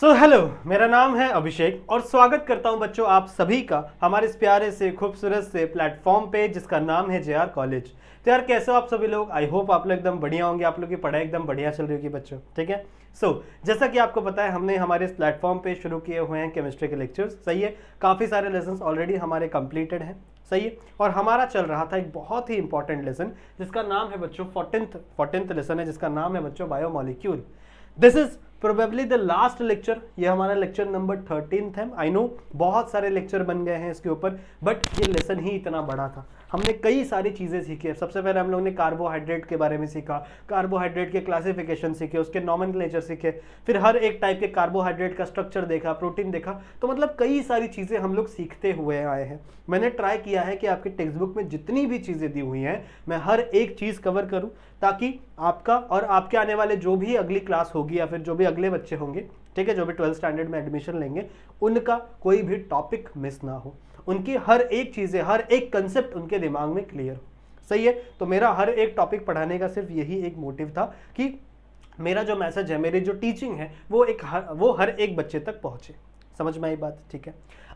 Hello, मेरा नाम है अभिषेक और स्वागत करता हूं बच्चों आप सभी का हमारे इस प्यारे से खूबसूरत से प्लेटफॉर्म पे जिसका नाम है जेआर कॉलेज। तो यार कैसे हो आप सभी लोग? आई होप आप लोग एकदम बढ़िया होंगे, आप लोग की पढ़ाई एकदम बढ़िया चल रही होगी बच्चों। ठीक है। जैसा कि आपको पता है हमने हमारे इस प्लेटफॉर्म पे शुरू किए हुए हैं केमिस्ट्री के लेक्चर्स। सही है, काफ़ी सारे लेसन ऑलरेडी हमारे कंप्लीटेड हैं। सही है, और हमारा चल रहा था एक बहुत ही इंपॉर्टेंट लेसन जिसका नाम है बच्चों 14th लेसन है जिसका नाम है बच्चों biomolecule. This is probably the last lecture. ये हमारा लेक्चर नंबर 13 है। आई नो बहुत सारे लेक्चर बन गए हैं इसके ऊपर, बट ये लेसन ही इतना बड़ा था। हमने कई सारी चीज़ें सीखी। सबसे पहले हम लोग ने कार्बोहाइड्रेट के बारे में सीखा, कार्बोहाइड्रेट के क्लासिफिकेशन सीखे, उसके नॉमेनक्लेचर सीखे, फिर हर एक टाइप के कार्बोहाइड्रेट का स्ट्रक्चर देखा, प्रोटीन देखा। तो मतलब कई सारी चीज़ें हम लोग सीखते हुए आए हैं। मैंने ट्राई किया है कि आपकी टेक्स्ट बुक में जितनी भी चीज़ें दी हुई हैं मैं हर एक चीज़ कवर करूँ, ताकि आपका और आपके आने वाले जो भी अगली क्लास होगी या फिर जो भी अगले बच्चे होंगे, ठीक है, जो भी 12th स्टैंडर्ड में एडमिशन लेंगे, उनका कोई भी टॉपिक मिस ना हो, उनकी हर एक चीज़ें, हर एक कंसेप्ट उनके दिमाग में क्लियर हो। सही है। तो मेरा हर एक टॉपिक पढ़ाने का सिर्फ यही एक मोटिव था कि मेरा जो मैसेज है, मेरी जो टीचिंग है वो हर एक बच्चे तक पहुंचे। समझ में आई बात? ठीक है।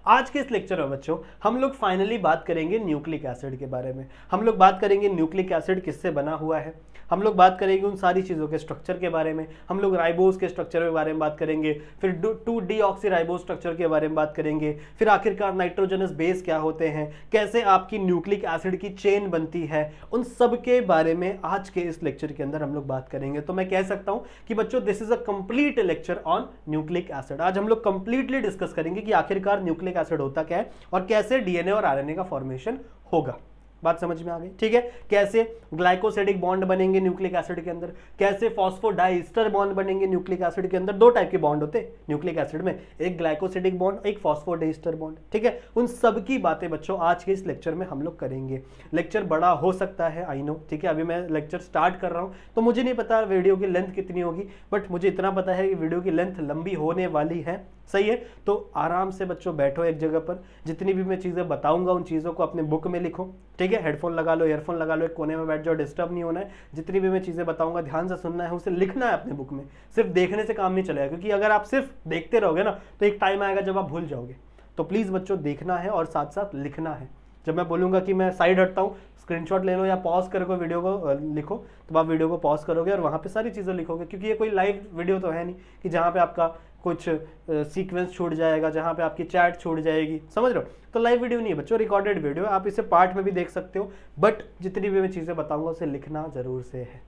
आज के इस लेक्चर में बच्चों हम लोग फाइनली बात करेंगे न्यूक्लिक एसिड के बारे में। हम लोग बात करेंगे न्यूक्लिक एसिड किससे बना हुआ है, हम लोग बात करेंगे उन सारी चीज़ों के स्ट्रक्चर के बारे में, हम लोग राइबोज के स्ट्रक्चर के बारे में बात करेंगे, फिर 2-डीऑक्सी राइबोज स्ट्रक्चर के बारे में बात करेंगे, फिर आखिरकार नाइट्रोजनस बेस क्या होते हैं, कैसे आपकी न्यूक्लिक एसिड की चेन बनती है, उन सब के बारे में आज के इस लेक्चर के अंदर हम लोग बात करेंगे। तो मैं कह सकता हूं कि बच्चों this is a complete lecture on nucleic acid. आज हम लोग कंप्लीटली डिस्कस करेंगे कि आखिरकार न्यूक्लिक एसिड होता क्या है और कैसे डीएनए और आरएनए का फॉर्मेशन होगा। बात समझ में आ गई? ठीक है। कैसे ग्लाइकोसिडिक बॉन्ड बनेंगे न्यूक्लिक एसिड के अंदर, कैसे फॉस्फोडाइस्टर बॉन्ड बनेंगे न्यूक्लिक एसिड के अंदर। दो टाइप के बॉन्ड होते हैं न्यूक्लिक एसिड में, एक ग्लाइकोसिडिक बॉन्ड, एक फॉस्फोडाइस्टर बॉन्ड। ठीक है। उन सब की बातें बच्चों आज के इस लेक्चर में हम लोग करेंगे। लेक्चर बड़ा हो सकता है, आई नो। ठीक है, अभी मैं लेक्चर स्टार्ट कर रहा हूं तो मुझे नहीं पता वीडियो की लेंथ कितनी होगी, बट मुझे इतना पता है कि वीडियो की लेंथ लंबी होने वाली है। सही है। तो आराम से बच्चों बैठो एक जगह पर, जितनी भी मैं चीज़ें बताऊंगा उन चीज़ों को अपने बुक में लिखो। ठीक है। हेडफोन लगा लो, ईयरफोन लगा लो, एक कोने में बैठ जाओ, डिस्टर्ब नहीं होना है। जितनी भी मैं चीज़ें बताऊंगा ध्यान से सुनना है, उसे लिखना है अपने बुक में। सिर्फ देखने से काम नहीं चलेगा, क्योंकि अगर आप सिर्फ देखते रहोगे ना तो एक टाइम आएगा जब आप भूल जाओगे। तो प्लीज़ बच्चों देखना है और साथ साथ लिखना है। जब मैं बोलूँगा कि मैं साइड हटता हूँ, स्क्रीनशॉट ले लो या पॉज करके वीडियो को लिखो, तो आप वीडियो को पॉज करोगे और वहाँ पे सारी चीज़ें लिखोगे, क्योंकि ये कोई लाइव वीडियो तो है नहीं कि जहाँ पे आपका कुछ सीक्वेंस छूट जाएगा, जहाँ पे आपकी चैट छूट जाएगी। समझ रहे हो? तो लाइव वीडियो नहीं है बच्चों, रिकॉर्डेड वीडियो है। आप इसे पार्ट में भी देख सकते हो, बट जितनी भी मैं चीज़ें बताऊँगा उसे लिखना ज़रूर से है।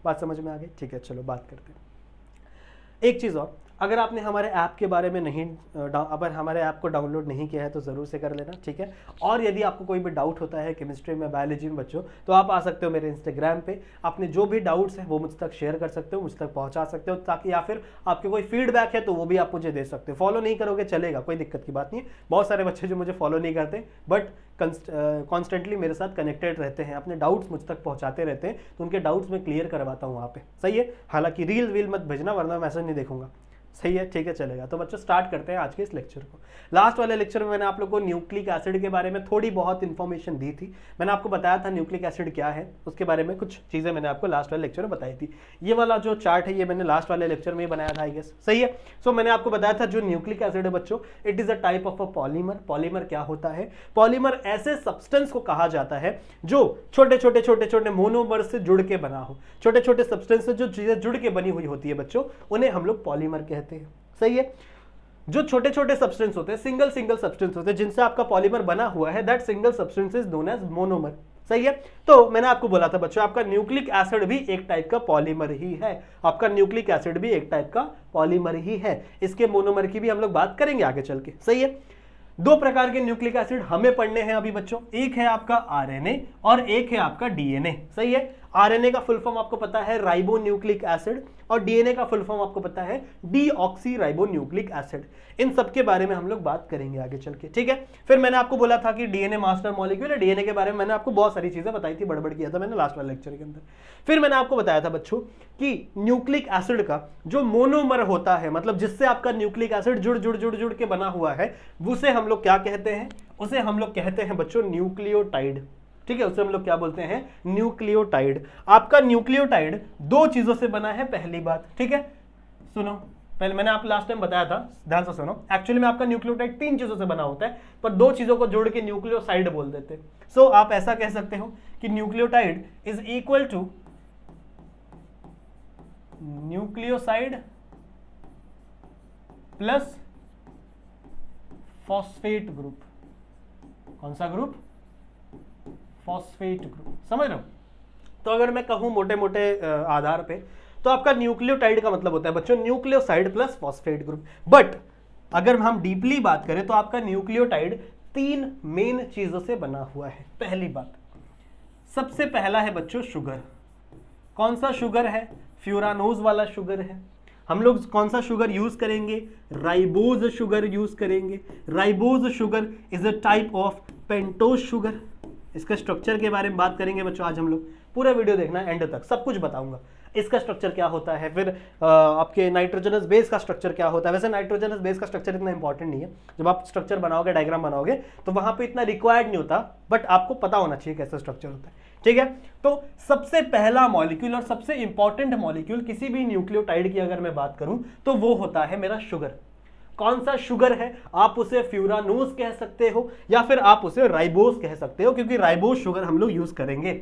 बात समझ में आ गई? ठीक है, चलो बात करते हैं। एक चीज़ और, अगर आपने हमारे ऐप के बारे में अगर हमारे ऐप को डाउनलोड नहीं किया है तो ज़रूर से कर लेना। ठीक है। और यदि आपको कोई भी डाउट होता है केमिस्ट्री में, बायोलॉजी में बच्चों, तो आप आ सकते हो मेरे इंस्टाग्राम पे, अपने जो भी डाउट्स हैं वो मुझ तक शेयर कर सकते हो, मुझ तक पहुंचा सकते हो, ताकि या फिर आपके कोई फीडबैक है तो वो भी आप मुझे दे सकते हो। फॉलो नहीं करोगे चलेगा, कोई दिक्कत की बात नहीं है। बहुत सारे बच्चे जो मुझे फॉलो नहीं करते बट कॉन्स्टेंटली मेरे साथ कनेक्टेड रहते हैं, अपने डाउट्स मुझ तक पहुंचाते रहते हैं, तो उनके डाउट्स मैं क्लियर करवाता हूँ वहाँ पे। सही है। हालांकि रील मत भेजना वरना मैसेज नहीं देखूंगा। सही है। ठीक है, चलेगा। तो बच्चों स्टार्ट करते हैं आज के इस लेक्चर को। लास्ट वाले लेक्चर में मैंने आप लोगों को न्यूक्लिक एसिड के बारे में थोड़ी बहुत इंफॉर्मेशन दी थी। मैंने आपको बताया था न्यूक्लिक एसिड क्या है, उसके बारे में कुछ चीज़ें मैंने आपको लास्ट वाले लेक्चर में बताई थी। ये वाला जो चार्ट है ये मैंने लास्ट वाले लेक्चर में बनाया था, आई गेस। सही है। मैंने आपको बताया था जो न्यूक्लिक एसिड है बच्चों, it is a type of a polymer. Polymer क्या होता है? पॉलीमर ऐसे सब्सटेंस को कहा जाता है जो छोटे छोटे मोनोमर से जुड़ के बना हो। छोटे छोटे सब्सटेंस से जो चीजें जुड़ के बनी हुई होती है बच्चों, उन्हें हम लोग पॉलीमर कहते हैं। सही है। जो छोटे छोटे सब्सटेंस होते हैं, सिंगल सब्सटेंस होते हैं, जिनसे आपका पॉलीमर बना हुआ है, that single substance is known as monomer. सही है। तो मैंने आपको बोला था बच्चों, आपका न्यूक्लिक एसिड भी एक टाइप का पॉलीमर ही है। आपका न्यूक्लिक एसिड भी एक टाइप का पॉलीमर ही है। इसके मोनोमर की भी हम लोग बात करेंगे आगे चल के। सही है। दो प्रकार के न्यूक्लिक एसिड हमें पढ़ने हैं अभी बच्चों, एक है आपका आरएनए और एक है आपका डीएनए। सही है। आरएनए का फुल फॉर्म आपको पता है राइबो न्यूक्लिक एसिड, और डीएनए का फुल फॉर्म आपको पता है डीऑक्सी राइबो न्यूक्लिक एसिड। इन सब के बारे में हम लोग बात करेंगे आगे चल के। ठीक है। फिर मैंने आपको बोला था कि डीएनए मास्टर मॉलिक्यूल है। डीएनए के बारे में मैंने आपको बहुत सारी चीजें बताई थी, बड़बड़ किया था मैंने लास्ट वाले लेक्चर के अंदर। फिर मैंने आपको बताया था बच्चों कि न्यूक्लिक एसिड का जो मोनोमर होता है, मतलब जिससे आपका न्यूक्लिक एसिड जुड़ के बना हुआ है, उसे हम लोग क्या कहते हैं? उसे हम लोग कहते हैं बच्चों न्यूक्लियोटाइड। ठीक है। उसे हम लोग क्या बोलते हैं? न्यूक्लियोटाइड। आपका न्यूक्लियोटाइड दो चीजों से बना है, पहली बात। ठीक है, सुनो, पहले मैंने आप लास्ट टाइम बताया था, ध्यान से सुनो। एक्चुअली में आपका न्यूक्लियोटाइड 3 चीजों से बना होता है, पर 2 चीजों को जोड़ के न्यूक्लियोसाइड बोल देते हैं। सो आप ऐसा कह सकते हो कि nucleotide is equal to nucleoside plus phosphate group. कौन सा ग्रुप? Phosphate group. समझ रहे हो? तो अगर मैं कहूं मोटे मोटे आधार पे, तो आपका न्यूक्लियोटाइड का मतलब होता है बच्चों nucleoside plus phosphate group. But अगर हम डीपली बात करें तो आपका न्यूक्लियोटाइड 3 मेन चीजों से बना हुआ है। पहली बात, सबसे पहला है बच्चों शुगर। कौन सा शुगर है? फ्यूरानोज वाला शुगर है। हम लोग कौन सा शुगर यूज करेंगे? राइबोज शुगर यूज करेंगे। Ribose sugar is a type of pentose sugar. इसके स्ट्रक्चर के बारे में बात करेंगे बच्चों आज हम लोग। पूरा वीडियो देखना एंड तक, सब कुछ बताऊंगा। इसका स्ट्रक्चर क्या होता है, फिर आपके नाइट्रोजनस बेस का स्ट्रक्चर क्या होता है। वैसे नाइट्रोजनस बेस का स्ट्रक्चर इतना इंपॉर्टेंट नहीं है, जब आप स्ट्रक्चर बनाओगे, डायग्राम बनाओगे, तो वहां पे इतना रिक्वायर्ड नहीं होता, बट आपको पता होना चाहिए कैसा स्ट्रक्चर होता है। ठीक है, तो सबसे पहला मॉलिक्यूल और सबसे इंपॉर्टेंट मॉलिक्यूल किसी भी न्यूक्लियोटाइड की अगर मैं बात करूं तो वो होता है मेरा शुगर। कौन सा शुगर है? आप उसे फ्यूरानोज कह सकते हो या फिर आप उसे राइबोज कह सकते हो, क्योंकि राइबोज शुगर हम लोग यूज करेंगे।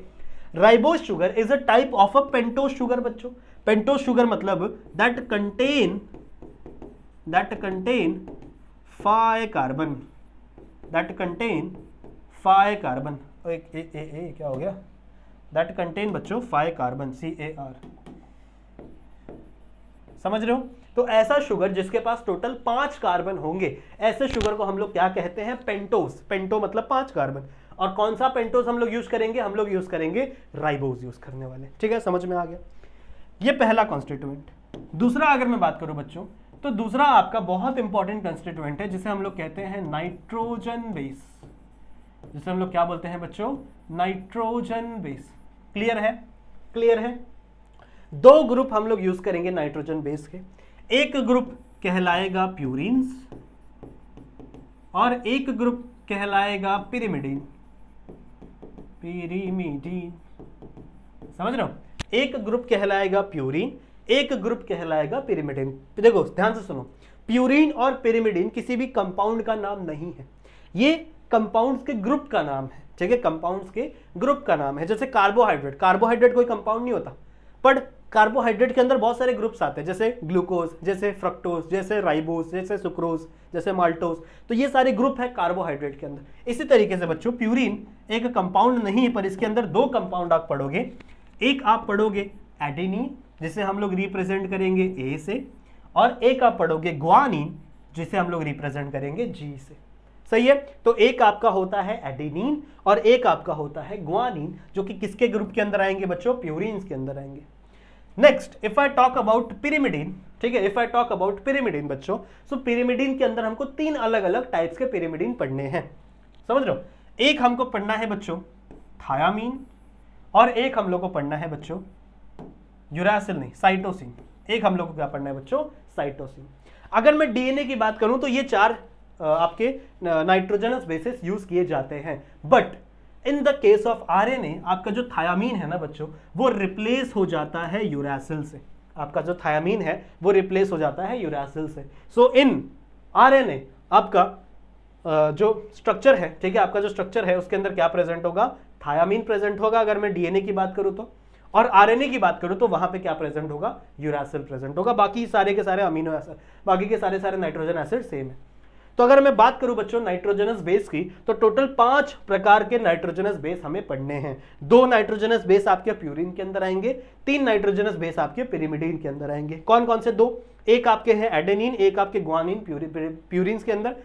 Ribose sugar is a type of a pentose sugar बच्चों। पेंटोज शुगर मतलब दैट कंटेन 5 कार्बन, क्या हो गया? दैट कंटेन बच्चों 5 कार्बन, CAR। समझ रहे हो? तो ऐसा शुगर जिसके पास टोटल 5 कार्बन होंगे, ऐसे शुगर को हम लोग क्या कहते हैं? पेंटोज। पेंटो मतलब 5 कार्बन। और कौन सा पेंटोज हम लोग यूज करेंगे? हम लोग यूज करेंगे राइबोज यूज करने वाले। ठीक है, समझ में आ गया? ये पहला कॉन्स्टिट्यूएंट। दूसरा अगर मैं बात करूं बच्चों, तो दूसरा आपका बहुत इंपॉर्टेंट कॉन्स्टिट्यूएंट है, जिसे हम लोग कहते हैं नाइट्रोजन बेस। जिसे हम लोग क्या बोलते हैं बच्चों? Nitrogen base. क्लियर है? क्लियर है? 2 ग्रुप हम लोग यूज करेंगे नाइट्रोजन बेस के। एक ग्रुप कहलाएगा प्यूरिन्स और एक ग्रुप कहलाएगा पिरिमिडीन। समझ रहे हो? एक ग्रुप कहलाएगा प्यूरिन, एक ग्रुप कहलाएगा पिरिमिडीन। देखो ध्यान से सुनो, प्यूरिन और पिरिमिडीन किसी भी कंपाउंड का नाम नहीं है, ये कंपाउंड्स के ग्रुप का नाम है। ठीक है, कंपाउंड्स के ग्रुप का नाम है। जैसे कार्बोहाइड्रेट, कार्बोहाइड्रेट कोई कंपाउंड नहीं होता, पर कार्बोहाइड्रेट के अंदर बहुत सारे ग्रुप्स आते हैं, जैसे ग्लूकोज, जैसे फ्रक्टोज, जैसे राइबोज, जैसे सुक्रोज, जैसे माल्टोज। तो ये सारे ग्रुप है कार्बोहाइड्रेट के अंदर। इसी तरीके से बच्चों प्यूरिन एक कंपाउंड नहीं है, पर इसके अंदर 2 कंपाउंड आप पढ़ोगे। एक आप पढ़ोगे एडेनिन, जिसे हम लोग रिप्रेजेंट करेंगे ए से, और एक आप पढ़ोगे ग्वानिन, जिसे हम लोग रिप्रेजेंट करेंगे जी से। सही है? तो एक आपका होता है एडेनिन और एक आपका होता है ग्वानिन, जो कि किसके ग्रुप के अंदर आएंगे बच्चों? प्यूरिन्स के अंदर आएंगे। Next, if I talk about pyrimidine, ठीक है, if I talk about pyrimidine बच्चों, सो पिरिमिडीन के अंदर हमको 3 अलग अलग टाइप्स के पिरिमिडीन पढ़ने हैं। समझ रहे हो? एक हमको पढ़ना है बच्चों थायामीन, और एक हम लोग को पढ़ना है बच्चों यूरासिल नहीं, साइटोसिन। एक हम लोग को क्या पढ़ना है बच्चों? साइटोसिन। अगर मैं डीएनए की बात करूं तो ये 4 आपके नाइट्रोजनस बेसिस यूज किए जाते हैं, but in the case of RNA आपका जो थायामीन है ना बच्चों, वो रिप्लेस हो जाता है यूरासिल से। आपका जो थायामीन है वो रिप्लेस हो जाता है यूरासिल से। सो इन आरएनए आपका जो स्ट्रक्चर है, ठीक है, आपका जो स्ट्रक्चर है उसके अंदर क्या प्रेजेंट होगा? थायामीन प्रेजेंट होगा अगर मैं डीएनए की बात करूं तो, और आरएनए की बात करूं तो वहां पे क्या प्रेजेंट होगा? यूरासिल प्रेजेंट होगा। बाकी सारे के सारे अमीनो एसिड, बाकी के सारे सारे नाइट्रोजन एसिड सेम है। तो अगर मैं बात करूं बच्चों नाइट्रोजनस बेस की, तो टोटल 5 प्रकार के नाइट्रोजनस बेस हमें पढ़ने हैं। 2 नाइट्रोजनस बेस आपके प्यूरिन के अंदर आएंगे, 3 नाइट्रोजनस बेस आपके पिरिमिडीन के अंदर आएंगे। कौन कौन से 2? एक आपके हैं एडेनिन, एक आपके ग्वानिन प्यूरिन्स के अंदर।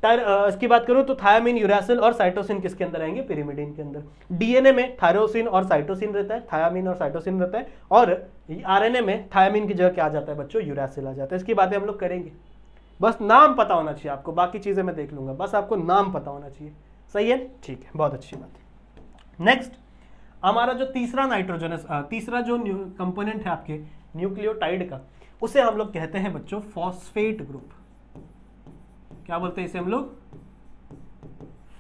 इसकी बात करूं तो थायामीन, यूरासिल और साइटोसिन किसके अंदर आएंगे? पिरिमिडीन के अंदर। डीएनए में थायरोसिन और साइटोसिन रहता है, थायामीन और साइटोसिन रहता है, और आरएनए में थायामीन की जगह क्या आ जाता है बच्चों? यूरासिल आ जाता है। इसकी बातें हम लोग करेंगे, बस नाम पता होना चाहिए आपको, बाकी चीजें मैं देख लूंगा, बस आपको नाम पता होना चाहिए। सही है? ठीक है, बहुत अच्छी बात है। नेक्स्ट, हमारा जो तीसरा जो कंपोनेंट है आपके न्यूक्लियोटाइड का, उसे हम लोग कहते हैं बच्चों फॉस्फेट ग्रुप। क्या बोलते हैं इसे हम लोग?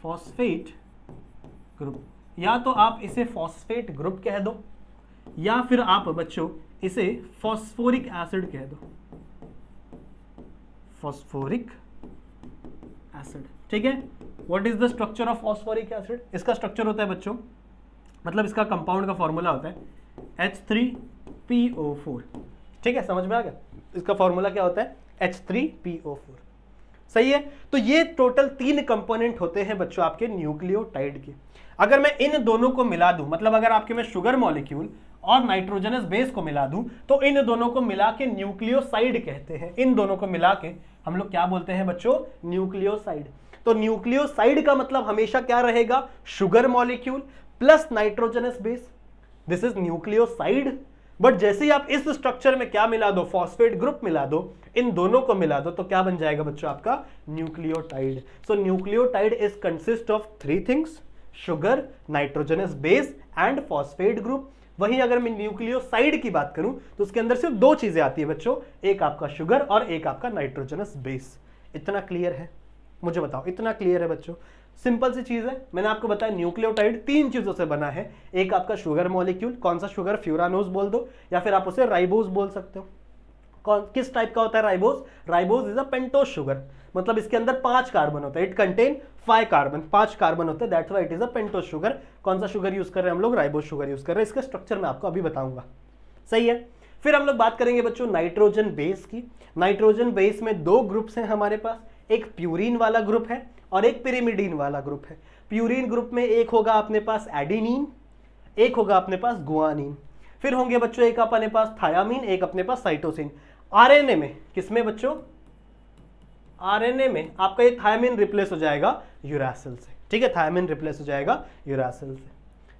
Phosphate group. या तो आप इसे फॉस्फेट ग्रुप कह दो, या फिर आप बच्चों इसे फॉस्फोरिक एसिड कह दो। Phosphoric acid. ठीक है, what is the structure of phosphoric acid? इसका स्ट्रक्चर होता है बच्चों, मतलब इसका कंपाउंड का फॉर्मूला होता है H3PO4। ठीक है, समझ में आ गया? इसका फॉर्मूला क्या होता है? H3PO4। सही है। तो ये टोटल 3 कंपोनेंट होते हैं बच्चों आपके न्यूक्लियोटाइड के। अगर मैं इन दोनों को मिला दूं, मतलब अगर आपके मैं शुगर मॉलिक्यूल और नाइट्रोजनस बेस को मिला दूं, तो इन दोनों को मिला के न्यूक्लियोसाइड कहते हैं। इन दोनों को मिला के हम लोग क्या बोलते हैं बच्चों? न्यूक्लियोसाइड। तो न्यूक्लियोसाइड का मतलब हमेशा क्या रहेगा? Sugar molecule plus nitrogenous base, this is nucleoside. But जैसे ही आप इस स्ट्रक्चर में क्या मिला दो? फॉस्फेट ग्रुप मिला दो, इन दोनों को मिला दो, तो क्या बन जाएगा बच्चों? आपका nucleotide. So nucleotide is consist of 3 things, sugar, nitrogenous base and phosphate group. वहीं अगर मैं न्यूक्लियोसाइड की बात करूं तो उसके अंदर सिर्फ 2 चीजें आती है बच्चों, एक आपका शुगर और एक आपका नाइट्रोजनस बेस। इतना क्लियर है? मुझे बताओ, इतना क्लियर है बच्चों? सिंपल सी चीज है। मैंने आपको बताया न्यूक्लियोटाइड 3 चीजों से बना है। एक आपका शुगर मॉलिक्यूल, कौन सा शुगर? फ्यूरानोज बोल दो, या फिर आप उसे राइबोज बोल सकते हो। कौन किस टाइप का होता है ribose? Ribose is a pentose sugar, मतलब इसके अंदर 5 कार्बन होता है। इट कंटेन 5 कार्बन, 5 कार्बन होते हैं, that's why it is a pentose sugar. कौन सा शुगर यूज कर रहे हैं हम लोग? राइबोज शुगर यूज कर रहे हैं। इसका स्ट्रक्चर मैं आपको अभी बताऊंगा। सही है। फिर हम लोग बात करेंगे बच्चों नाइट्रोजन बेस की। नाइट्रोजन बेस में 2 ग्रुप्स हैं हमारे पास, एक प्यूरिन वाला ग्रुप है और एक पिरिमिडीन वाला ग्रुप है। प्यूरिन ग्रुप में एक होगा अपने पास एडिनिन, एक होगा अपने पास गुआनिन। फिर होंगे बच्चों एक अपने पास थायामीन, एक अपने पास साइटोसिन। आरएनए में किसमें बच्चों? आरएनए में आपका ये थायामीन रिप्लेस हो जाएगा यूरासिल से। ठीक है, थायामीन रिप्लेस हो जाएगा यूरासिल से।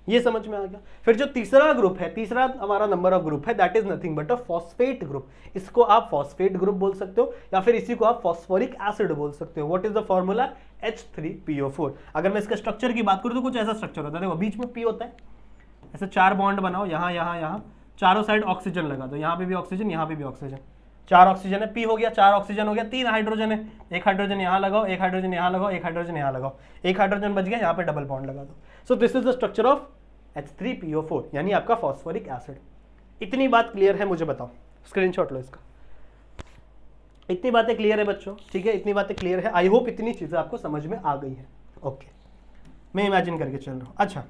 ये समझ में आ गया? फिर जो तीसरा ग्रुप है, तीसरा हमारा नंबर ऑफ ग्रुप है, that is nothing but a phosphate group. इसको आप फॉस्फेट ग्रुप बोल सकते हो या फिर इसी को आप फॉस्फोरिक एसिड बोल सकते हो। What is the formula? H3PO4। अगर मैं इसके स्ट्रक्चर की बात करूं तो कुछ ऐसा स्ट्रक्चर होता है, देखो बीच में P होता है, ऐसे 4 बॉन्ड बनाओ, यहां यहां यहां, चारों साइड ऑक्सीजन लगा दो, यहां पे भी ऑक्सीजन, यहां पे भी ऑक्सीजन। 4 ऑक्सीजन है, P हो गया, 4 ऑक्सीजन हो गया, 3 हाइड्रोजन है, एक हाइड्रोजन यहां लगाओ, एक हाइड्रोजन यहां लगाओ, एक हाइड्रोजन यहां लगाओ, एक हाइड्रोजन बच गया, यहां पे डबल बॉन्ड लगा दो। So this is the structure of H3PO4 यानी आपका फॉस्फोरिक एसिड। इतनी बात क्लियर है? मुझे बताओ, स्क्रीनशॉट लो इसका। इतनी बातें क्लियर है बच्चों? ठीक है, इतनी बातें क्लियर है। आई होप इतनी चीजें आपको समझ में आ गई है। ओके, मैं इमेजिन करके चल रहा हूं। अच्छा,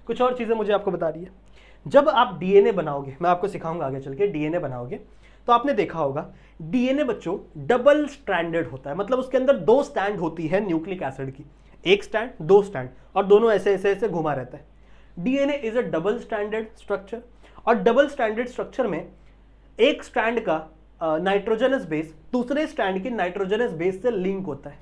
कुछ और चीजें मुझे आपको बता रही है। जब आप डीएनए बनाओगे, मैं आपको सिखाऊंगा आगे चल के, डीएनए बनाओगे तो आपने देखा होगा डीएनए बच्चों डबल स्ट्रैंडेड होता है, मतलब उसके अंदर 2 स्टैंड होती है न्यूक्लिक एसिड की, एक स्टैंड 2 स्टैंड, और दोनों ऐसे ऐसे ऐसे घुमा रहता है। DNA is a double standard structure, और डबल स्टैंडर्ड स्ट्रक्चर में एक स्टैंड का नाइट्रोजनस बेस दूसरे स्टैंड की नाइट्रोजनस बेस से लिंक होता है।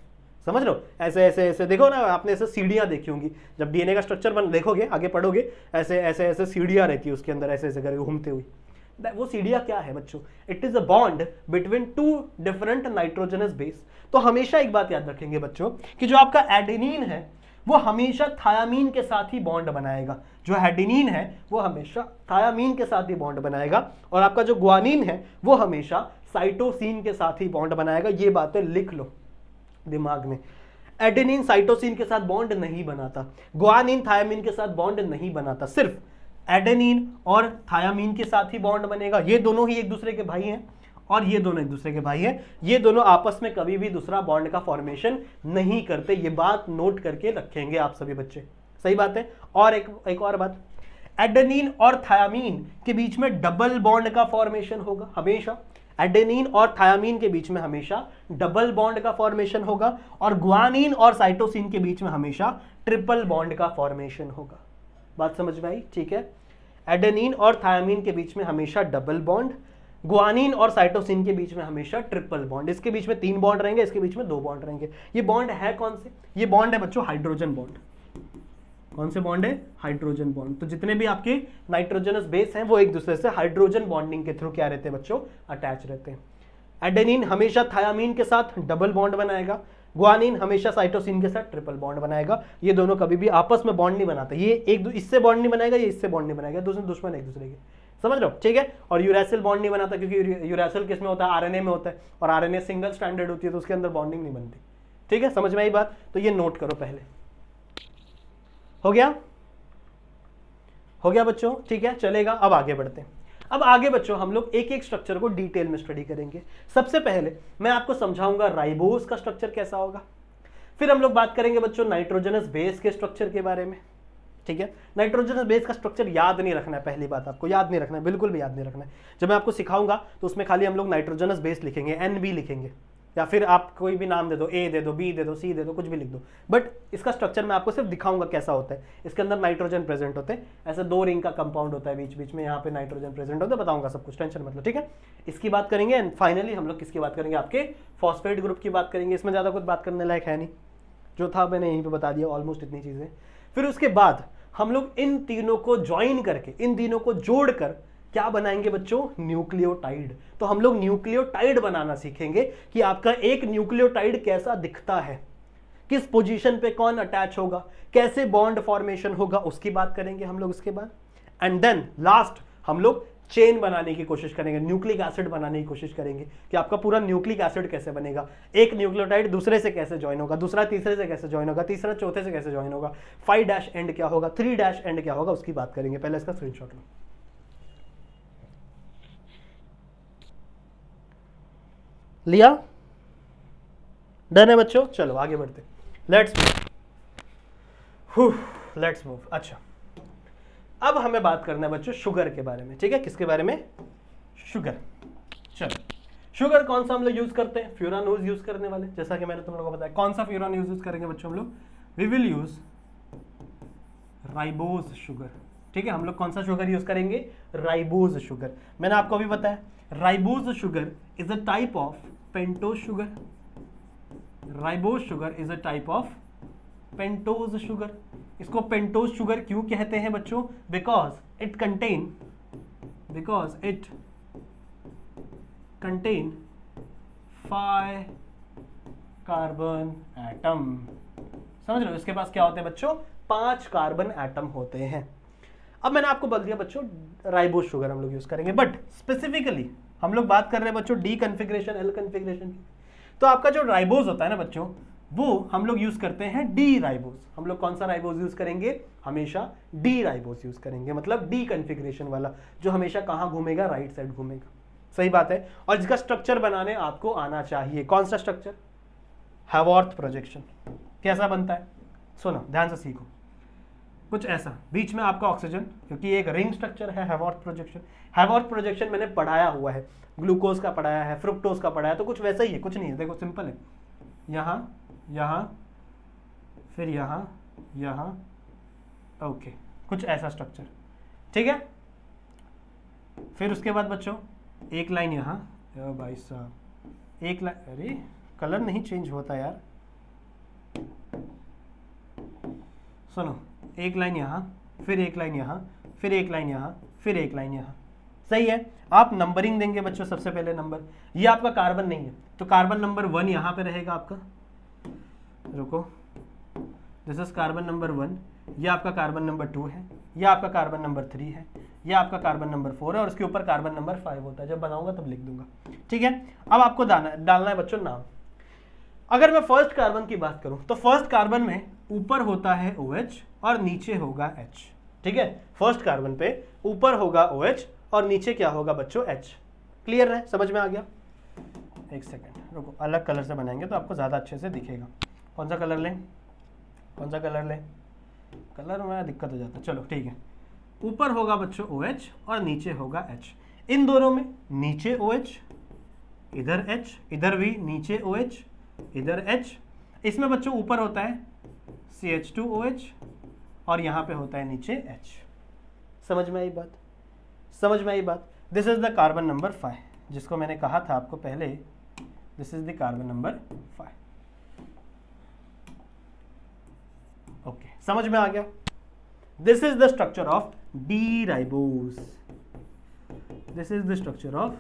समझ लो, ऐसे ऐसे ऐसे देखो ना, आपने ऐसे सीढ़ियां देखी होंगी जब डीएनए का स्ट्रक्चर बन देखोगे, आगे पढ़ोगे, ऐसे ऐसे ऐसे सीढ़ियां रहती है उसके अंदर, ऐसे ऐसे करके घूमते हुई। वो सीढ़ियां क्या है बच्चों? It is a bond between 2 different nitrogenous base. तो हमेशा एक बात याद रखेंगे बच्चों कि जो आपका एडेनिन है वो हमेशा थायामीन के साथ ही बॉन्ड बनाएगा। जो एडेनिन है वो हमेशा थायामीन के साथ ही बॉन्ड बनाएगा, और आपका जो गुआनिन है वो हमेशा साइटोसिन के साथ ही बॉन्ड बनाएगा। ये बातें लिख लो दिमाग में। एडेनिन साइटोसिन के साथ बॉन्ड नहीं बनाता, गुआनिन थायामीन के साथ बॉन्ड नहीं बनाता, सिर्फ एडेनिन और थायामीन के साथ ही बॉन्ड बनेगा। ये दोनों ही एक दूसरे के भाई हैं और ये दोनों एक दूसरे के भाई हैं। ये दोनों आपस में कभी भी दूसरा बॉन्ड का फॉर्मेशन नहीं करते। ये बात नोट करके रखेंगे आप सभी बच्चे। सही बात है। और एक और बात, एडेनिन और थायामीन के बीच में डबल बॉन्ड का फॉर्मेशन होगा हमेशा। एडेनिन और थायामीन के बीच में हमेशा डबल बॉन्ड का फॉर्मेशन होगा, और गुआनिन और साइटोसिन के बीच में हमेशा ट्रिपल बॉन्ड का फॉर्मेशन होगा। बात समझ में आई? ठीक है, एडेनिन और थायामीन के बीच में हमेशा डबल बॉन्ड, गुआनिन और साइटोसिन के बीच में हमेशा ट्रिपल बॉन्ड। इसके बीच में 3 बॉन्ड रहेंगे, इसके बीच में 2 बॉन्ड रहेंगे। ये बॉन्ड है कौन से? ये बॉन्ड है बच्चों हाइड्रोजन बॉन्ड। कौन से बॉन्ड है? Hydrogen bond. तो जितने भी आपके नाइट्रोजनस बेस हैं वो एक दूसरे से हाइड्रोजन बॉन्डिंग के थ्रू क्या रहते हैं बच्चों? अटैच रहते हैं। एडेनिन हमेशा थायामीन के साथ डबल बॉन्ड बनाएगा, गुआनिन हमेशा साइटोसिन के साथ ट्रिपल बॉन्ड बनाएगा। ये दोनों कभी भी आपस में बॉन्ड नहीं बनाते। ये एक इससे बॉन्ड नहीं बनाएगा, ये इससे बॉन्ड नहीं बनाएगा, दूसरे दुश्मन एक दूसरे के। समझ लो? ठीक है। और यूरेसिल बॉन्ड नहीं बनाता, क्योंकि यूरेसिल किस में होता है? आरएनए में होता है, और आरएनए सिंगल स्ट्रैंडेड होती है तो उसके अंदर बॉन्डिंग नहीं बनती। ठीक है, समझ में आई बात? तो ये नोट करो पहले। हो गया? हो गया बच्चों? ठीक है, चलेगा। अब आगे बढ़ते हैं। अब आगे बच्चों हम लोग एक एक स्ट्रक्चर को डिटेल में स्टडी करेंगे। सबसे पहले मैं आपको समझाऊंगा राइबोस का स्ट्रक्चर कैसा होगा, फिर हम लोग बात करेंगे बच्चों नाइट्रोजनस बेस के स्ट्रक्चर के बारे में। ठीक है, नाइट्रोजनस बेस का स्ट्रक्चर याद नहीं रखना है, पहली बात आपको याद नहीं रखना है, बिल्कुल भी याद नहीं रखना है। जब मैं आपको सिखाऊंगा तो उसमें खाली हम लोग नाइट्रोजनस बेस लिखेंगे, NB लिखेंगे, या फिर आप कोई भी नाम दे दो, A दे दो, B दे दो, C दे दो, कुछ भी लिख दो, बट इसका स्ट्रक्चर मैं आपको सिर्फ दिखाऊंगा कैसा होता है। इसके अंदर नाइट्रोजन प्रेजेंट होते हैं, ऐसे 2 रिंग का कंपाउंड होता है, बीच बीच में यहाँ पे नाइट्रोजन प्रेजेंट होता है, बताऊंगा सब कुछ, टेंशन मतलब। ठीक है, इसकी बात करेंगे एंड फाइनली हम लोग किसकी बात करेंगे, आपके फॉस्फेट ग्रुप की बात करेंगे। इसमें ज्यादा कुछ बात करने लायक है नहीं, जो था मैंने यहीं पे बता दिया ऑलमोस्ट इतनी चीजें। फिर उसके बाद हम लोग इन तीनों को ज्वाइन करके, इन तीनों को जोड़कर क्या बनाएंगे बच्चों, न्यूक्लियोटाइड। तो हम लोग न्यूक्लियोटाइड बनाना सीखेंगे कि आपका एक न्यूक्लियोटाइड कैसा दिखता है, किस पोजीशन पे कौन अटैच होगा, कैसे बॉन्ड फॉर्मेशन होगा, उसकी बात करेंगे हम लोग उसके बाद। एंड देन लास्ट हम लोग चेन बनाने की कोशिश करेंगे, न्यूक्लिक एसिड बनाने की कोशिश करेंगे कि आपका पूरा न्यूक्लिक एसिड कैसे बनेगा, एक न्यूक्लियोटाइड दूसरे से कैसे ज्वाइन होगा, दूसरा तीसरे से कैसे ज्वाइन होगा, तीसरा चौथे से कैसे ज्वाइन होगा, 5' एंड क्या होगा, 3' एंड क्या होगा, उसकी बात करेंगे। पहले इसका स्क्रीनशॉट लो। लिया, डन है बच्चों, चलो आगे बढ़ते, लेट्स मूव। अच्छा, अब हमें बात करना है बच्चों शुगर के बारे में। ठीक है, किसके बारे में, शुगर। चलो, शुगर कौन सा हम लोग यूज करते हैं, फ्यूरानोज यूज करने वाले, जैसा कि मैंने तुम लोगों को बताया। कौन सा फ्यूरानोज यूज करेंगे बच्चों हम लोग, we will use ribose sugar. ठीक है, हम लोग कौन सा शुगर यूज करेंगे, राइबोज शुगर। मैंने आपको अभी बताया ribose sugar is a type of pentose sugar. Ribose sugar is a type of pentose sugar. इसको पेंटोज शुगर क्यों कहते हैं बच्चों, because it contain 5 carbon atom. समझ रहे हो, इसके पास क्या होते हैं बच्चों, 5 कार्बन एटम होते हैं। अब मैंने आपको बोल दिया बच्चों राइबोज शुगर हम लोग यूज करेंगे, बट स्पेसिफिकली हम लोग बात कर रहे हैं बच्चों डी कन्फिग्रेशन, एल कन्फिग्रेशन की। तो आपका जो राइबोज होता है ना बच्चों, वो हम लोग यूज करते हैं डी राइबोज। हम लोग कौन सा राइबोज यूज करेंगे, हमेशा डी राइबोज यूज करेंगे, मतलब डी कन्फिग्रेशन वाला, जो हमेशा कहां घूमेगा, राइट साइड घूमेगा। सही बात है, और जिसका स्ट्रक्चर बनाने आपको आना चाहिए। कौन सा स्ट्रक्चर, हैवॉर्थ प्रोजेक्शन। कैसा बनता है, सुनो ध्यान से सीखो, कुछ ऐसा, बीच में आपका ऑक्सीजन, क्योंकि एक रिंग स्ट्रक्चर है हैवॉर्थ प्रोजेक्शन। हैवॉर्थ प्रोजेक्शन मैंने पढ़ाया हुआ है, ग्लूकोज का पढ़ाया है, फ्रुक्टोज का पढ़ाया है, तो कुछ वैसा ही है, कुछ नहीं है। देखो सिंपल है, यहाँ यहाँ फिर यहाँ यहाँ, ओके, कुछ ऐसा स्ट्रक्चर। ठीक है, फिर उसके बाद बच्चों एक लाइन यहाँ, भाई साहब एक लाइन, अरे कलर नहीं चेंज होता यार, सुनो, एक लाइन यहाँ, फिर एक लाइन यहाँ, फिर एक लाइन यहाँ, फिर एक लाइन यहाँ। सही है, आप नंबरिंग देंगे बच्चों, सबसे पहले नंबर, ये आपका कार्बन नहीं है तो कार्बन नंबर 1 यहाँ पे रहेगा आपका, रुको, दिस इज कार्बन नंबर 1, ये आपका कार्बन नंबर 2 है, ये आपका कार्बन नंबर 3 है, ये आपका कार्बन नंबर 4 है, और उसके ऊपर कार्बन नंबर 5 होता है। जब बनाऊंगा तब लिख दूंगा। ठीक है, अब आपको डालना है बच्चों नाम। अगर मैं फर्स्ट कार्बन की बात करूं तो फर्स्ट कार्बन में ऊपर होता है OH और नीचे होगा H। ठीक है, फर्स्ट कार्बन पे ऊपर होगा OH और नीचे क्या होगा बच्चों, H। क्लियर है, समझ में आ गया। एक सेकेंड रुको, अलग कलर से बनाएंगे तो आपको ज़्यादा अच्छे से दिखेगा। कौन सा कलर लें, कौन सा कलर लें, कलर में दिक्कत हो जाता है। चलो ठीक है, ऊपर होगा बच्चों OH और नीचे होगा H। इन दोनों में नीचे OH, इधर H, इधर भी नीचे OH, इधर H। इसमें बच्चों ऊपर होता है CH2OH और यहाँ पे होता है नीचे H। समझ में आई बात, समझ में आई बात। This is the carbon number 5, जिसको मैंने कहा था आपको पहले, this is the carbon number 5। Okay, समझ में आ गया। This is the structure of D ribose, this is the structure of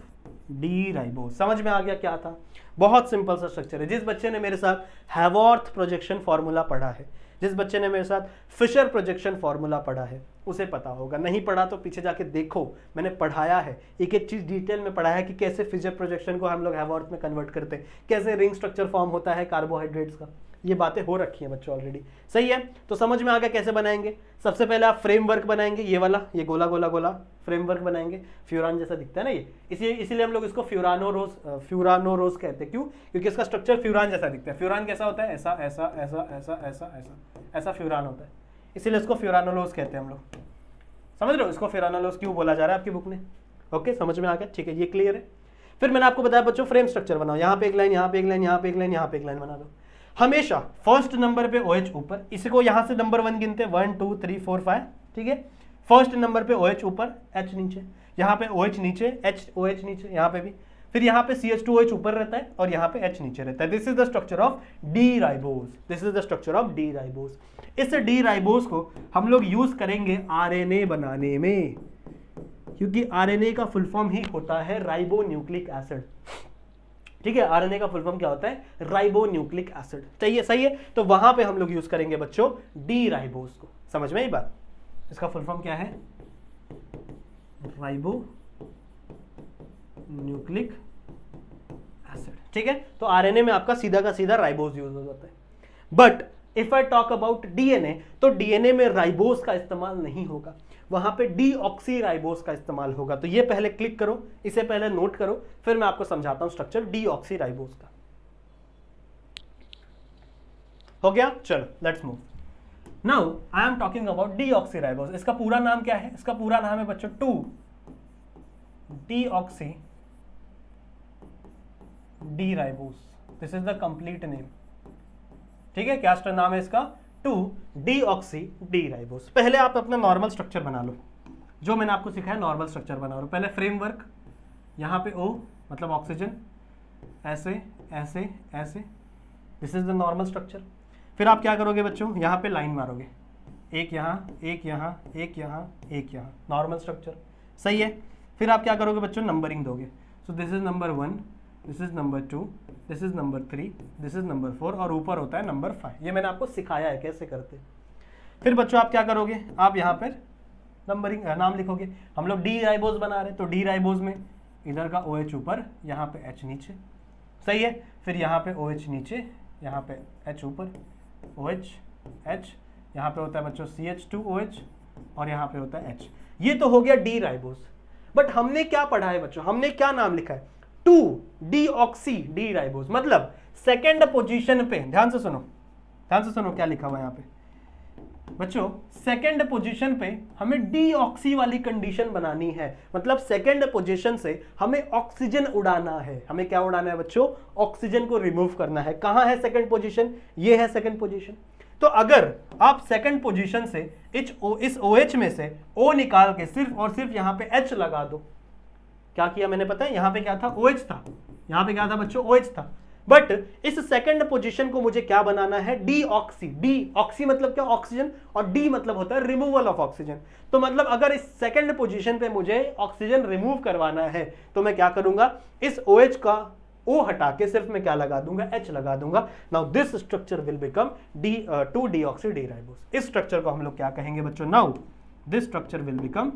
D ribose. समझ में आ गया क्या था, बहुत सिंपल सा स्ट्रक्चर है। जिस बच्चे ने मेरे साथ हैवॉर्थ प्रोजेक्शन फॉर्मूला पढ़ा है, जिस बच्चे ने मेरे साथ फिशर प्रोजेक्शन फॉर्मूला पढ़ा है, उसे पता होगा। नहीं पढ़ा तो पीछे जाके देखो, मैंने पढ़ाया है, एक एक चीज डिटेल में पढ़ाया है कि कैसे फिशर प्रोजेक्शन को हम लोग हैवॉर्थ में कन्वर्ट करते हैं, कैसे रिंग स्ट्रक्चर फॉर्म होता है कार्बोहाइड्रेट्स का, ये बातें हो रखी हैं बच्चों ऑलरेडी। सही है, तो समझ में आ गया कैसे बनाएंगे। सबसे पहले आप फ्रेमवर्क बनाएंगे, ये वाला, ये गोला गोला गोला फ्रेमवर्क बनाएंगे, फ्यूरान जैसा दिखता है ना ये, इसीलिए हम लोग इसको फ्यूरानोरोस कहते हैं। क्यों? क्योंकि इसका स्ट्रक्चर फ्यूरान जैसा दिखता है। फ्यूरान कैसा होता है? ऐसा ऐसा ऐसा ऐसा ऐसा ऐसा ऐसा फ्यूरान होता है, इसीलिए इसको फ्यूरानोलोस कहते हैं हम लोग। समझ रहे हो इसको फ्यूरानोलोस क्यों बोला जा रहा है आपकी बुक में? ओके, समझ में आ गया, ठीक है, ये क्लियर है। फिर मैंने आपको बताया बच्चों फ्रेम स्ट्रक्चर बनाओ, यहाँ पे एक लाइन, यहाँ पे एक लाइन, यहाँ पे एक लाइन, यहाँ पे एक लाइन बना दो। हमेशा फर्स्ट नंबर पे OH ऊपर, इसी को यहाँ से नंबर 1 गिनते हैं, 1 2 3 4 5, ठीक है। फर्स्ट नंबर पे OH ऊपर, H नीचे, यहाँ पे OH नीचे, OH नीचे, यहाँ पे भी। फिर यहाँ पे CH2OH ऊपर रहता है और यहाँ पे H नीचे रहता है। This is the structure of D ribose, this is the structure of D ribose. इस डी राइबोज को हम लोग यूज करेंगे RNA बनाने में, क्योंकि RNA का फुल फॉर्म ही होता है राइबो न्यूक्लिक एसिड। ठीक है, RNA का फुल फॉर्म क्या होता है? Ribo nucleic acid. चाहिए, सही है, तो वहां पे हम लोग यूज करेंगे बच्चों डी राइबोज को। समझ में आई बात? इसका फुल फॉर्म क्या है? Ribo nucleic acid. ठीक है, तो RNA में आपका सीधा का सीधा राइबोज यूज हो जाता है। But if I talk about DNA, तो DNA में राइबोज का इस्तेमाल नहीं होगा, वहां पे डीऑक्सी राइबोज का इस्तेमाल होगा। तो ये पहले क्लिक करो, इसे पहले नोट करो, फिर मैं आपको समझाता हूं स्ट्रक्चर डीऑक्सी राइबोज का। हो गया? चलो let's move. Now I am talking about deoxy ribose. इसका पूरा नाम क्या है? इसका पूरा नाम है बच्चों two deoxy D ribose. This is the complete name. ठीक है, क्या नाम है इसका? Two deoxy D ribose. पहले आप अपना नॉर्मल स्ट्रक्चर बना लो, जो मैंने आपको सिखाया नॉर्मल स्ट्रक्चर बना लो। पहले फ्रेमवर्क, यहाँ पे O मतलब ऑक्सीजन, ऐसे ऐसे ऐसे, this is the normal structure. फिर आप क्या करोगे बच्चों? यहाँ पे लाइन मारोगे, एक यहाँ, एक यहाँ, एक यहाँ, एक यहाँ, नॉर्मल स्ट्रक्चर। सही है। फिर आप क्या करोगे बच्चों? नंबरिंग दोगे। So this is number 1, this is number 2, this is number 3, this is number 4, और ऊपर होता है नंबर 5। ये मैंने आपको सिखाया है कैसे करते। फिर बच्चों आप क्या करोगे? आप यहाँ पर नंबरिंग नाम लिखोगे। हम लोग डी राइबोज बना रहे हैं, तो डी राइबोज में इधर का OH ऊपर, यहाँ पे H नीचे। सही है। फिर यहाँ पे OH नीचे, यहाँ पे H ऊपर, OH H, यहाँ पे होता है बच्चों CH2OH, और यहाँ पे होता है H। ये तो हो गया डी राइबोज। बट हमने क्या पढ़ा है बच्चों? हमने क्या नाम लिखा है? 2-डीऑक्सी डी राइबोज। मतलब सेकेंड पोजीशन पे, ध्यान से सुनो, ध्यान से सुनो क्या लिखा हुआ है यहाँ पे बच्चों। सेकेंड पोजीशन पे हमें डीऑक्सी वाली कंडीशन बनानी है। मतलब सेकेंड पोजीशन से हमें ऑक्सीजन उड़ाना है। हमें क्या उड़ाना है बच्चों? ऑक्सीजन को रिमूव करना है। कहां है सेकेंड पोजीशन? ये है सेकेंड पोजीशन। तो अगर आप सेकेंड पोजीशन से इस OH में से O निकाल के सिर्फ और सिर्फ यहाँ पे H लगा दो, क्या किया मैंने पता है? यहाँ पे क्या था? OH था। यहाँ पे क्या था बच्चों? OH था। बट इस सेकंड पोजीशन को मुझे क्या बनाना है? डीऑक्सी। डीऑक्सी मतलब क्या? ऑक्सीजन, और डी मतलब होता है रिमूवल ऑफ ऑक्सीजन। तो मतलब अगर इस सेकंड पोजीशन पे मुझे ऑक्सीजन रिमूव करवाना है, तो मैं क्या करूंगा? इस OH का O हटा के सिर्फ मैं क्या लगा दूंगा? H लगा दूंगा। Now this structure will become two deoxy D ribose. इस स्ट्रक्चर को हम लोग क्या कहेंगे बच्चों? Now this structure will become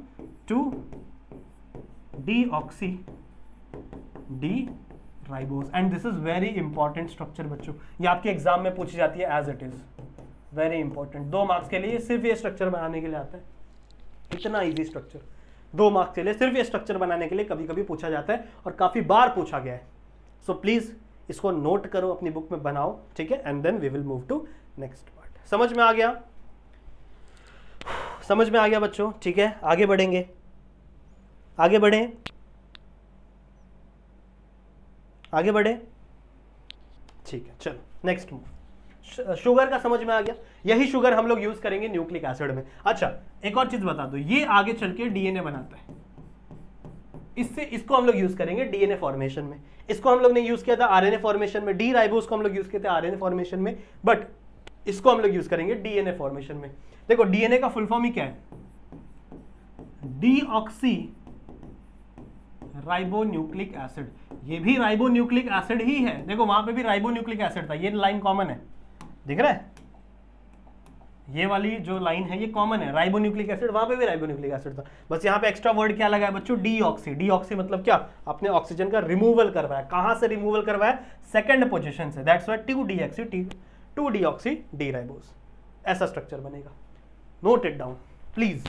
two deoxy D ribose. And this is very important structure बच्चों। ये आपके एग्जाम में पूछी जाती है as it is, very important. 2 marks के लिए सिर्फ ये स्ट्रक्चर बनाने के लिए आता है। इतना इजी स्ट्रक्चर 2 मार्क्स के लिए सिर्फ ये स्ट्रक्चर बनाने के लिए कभी कभी पूछा जाता है, और काफी बार पूछा गया है। सो प्लीज इसको नोट करो, अपनी बुक में बनाओ, ठीक है। And then we will move to next part. समझ में आ गया? समझ में आ गया बच्चों? ठीक है, आगे बढ़ेंगे, आगे बढ़े, आगे बढ़े। ठीक है, चलो नेक्स्ट मूव। शुगर का समझ में आ गया। यही शुगर हम लोग यूज करेंगे न्यूक्लिक एसिड में। अच्छा, एक और चीज बता दो, ये आगे चल के DNA बनाता है। इसको हम लोग यूज करेंगे DNA फॉर्मेशन में। इसको हम लोग ने यूज किया था RNA फॉर्मेशन में। डी राइबोज को हम लोग यूज किए थे RNA फॉर्मेशन में, बट इसको हम लोग यूज करेंगे DNA फॉर्मेशन में। देखो DNA का फुल फॉर्म ही क्या है? Deoxy ribonucleic acid. ये भी राइबोन्यूक्लिक एसिड ही है। देखो वहां पे भी राइबोन्यूक्लिक एसिड था, ये लाइन कॉमन है, दिख रहा है? ये वाली जो लाइन है ये कॉमन है, राइबोन्यूक्लिक एसिड, वहां पे भी राइबोन्यूक्लिक एसिड था। बस यहाँ पे एक्स्ट्रा वर्ड क्या लगा है बच्चों? डीऑक्सी। डीऑक्सी मतलब क्या? आपने ऑक्सीजन का रिमूवल करवाया। कहां से रिमूवल करवाया? सेकंड पोजीशन से। दैट्स व्हाई 2-डीऑक्सी 2-deoxy D-ribose, ऐसा स्ट्रक्चर बनेगा। Note it down please,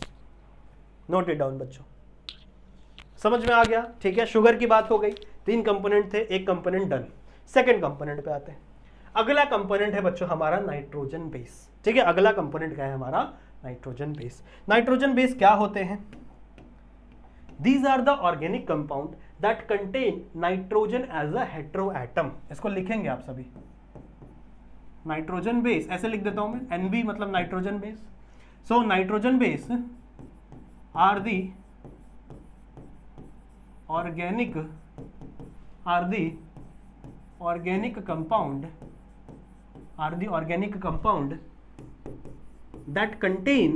note it down बच्चों। समझ में आ गया? ठीक है, शुगर की बात हो गई, 3 कंपोनेंट थे, एक कंपोनेंट डन। सेकेंड कंपोनेंट पे आते हैं। अगला कंपोनेंट है बच्चों हमारा नाइट्रोजन बेस। ठीक है, अगला कंपोनेंट क्या है हमारा? Nitrogen base. नाइट्रोजन बेस क्या होते हैं? These are the organic compound that contain nitrogen as a heteroatom। इसको लिखेंगे आप सभी, नाइट्रोजन बेस ऐसे लिख देता हूं मैं, NB मतलब nitrogen base. So nitrogen base are the organic compound that contain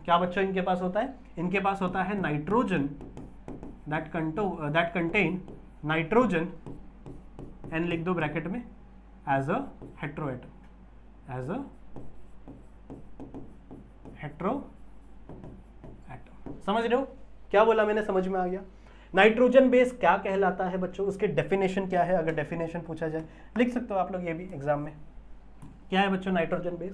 क्या बच्चों इनके पास होता है? इनके पास होता है nitrogen, that contain nitrogen, N लिख दो ब्रैकेट में, as a heteroatom, समझ रहे हो क्या बोला मैंने? समझ में आ गया? नाइट्रोजन बेस क्या कहलाता है बच्चों? उसके डेफिनेशन क्या है? अगर डेफिनेशन पूछा जाए लिख सकते हो आप लोग ये भी एग्जाम में। क्या है बच्चों nitrogen base?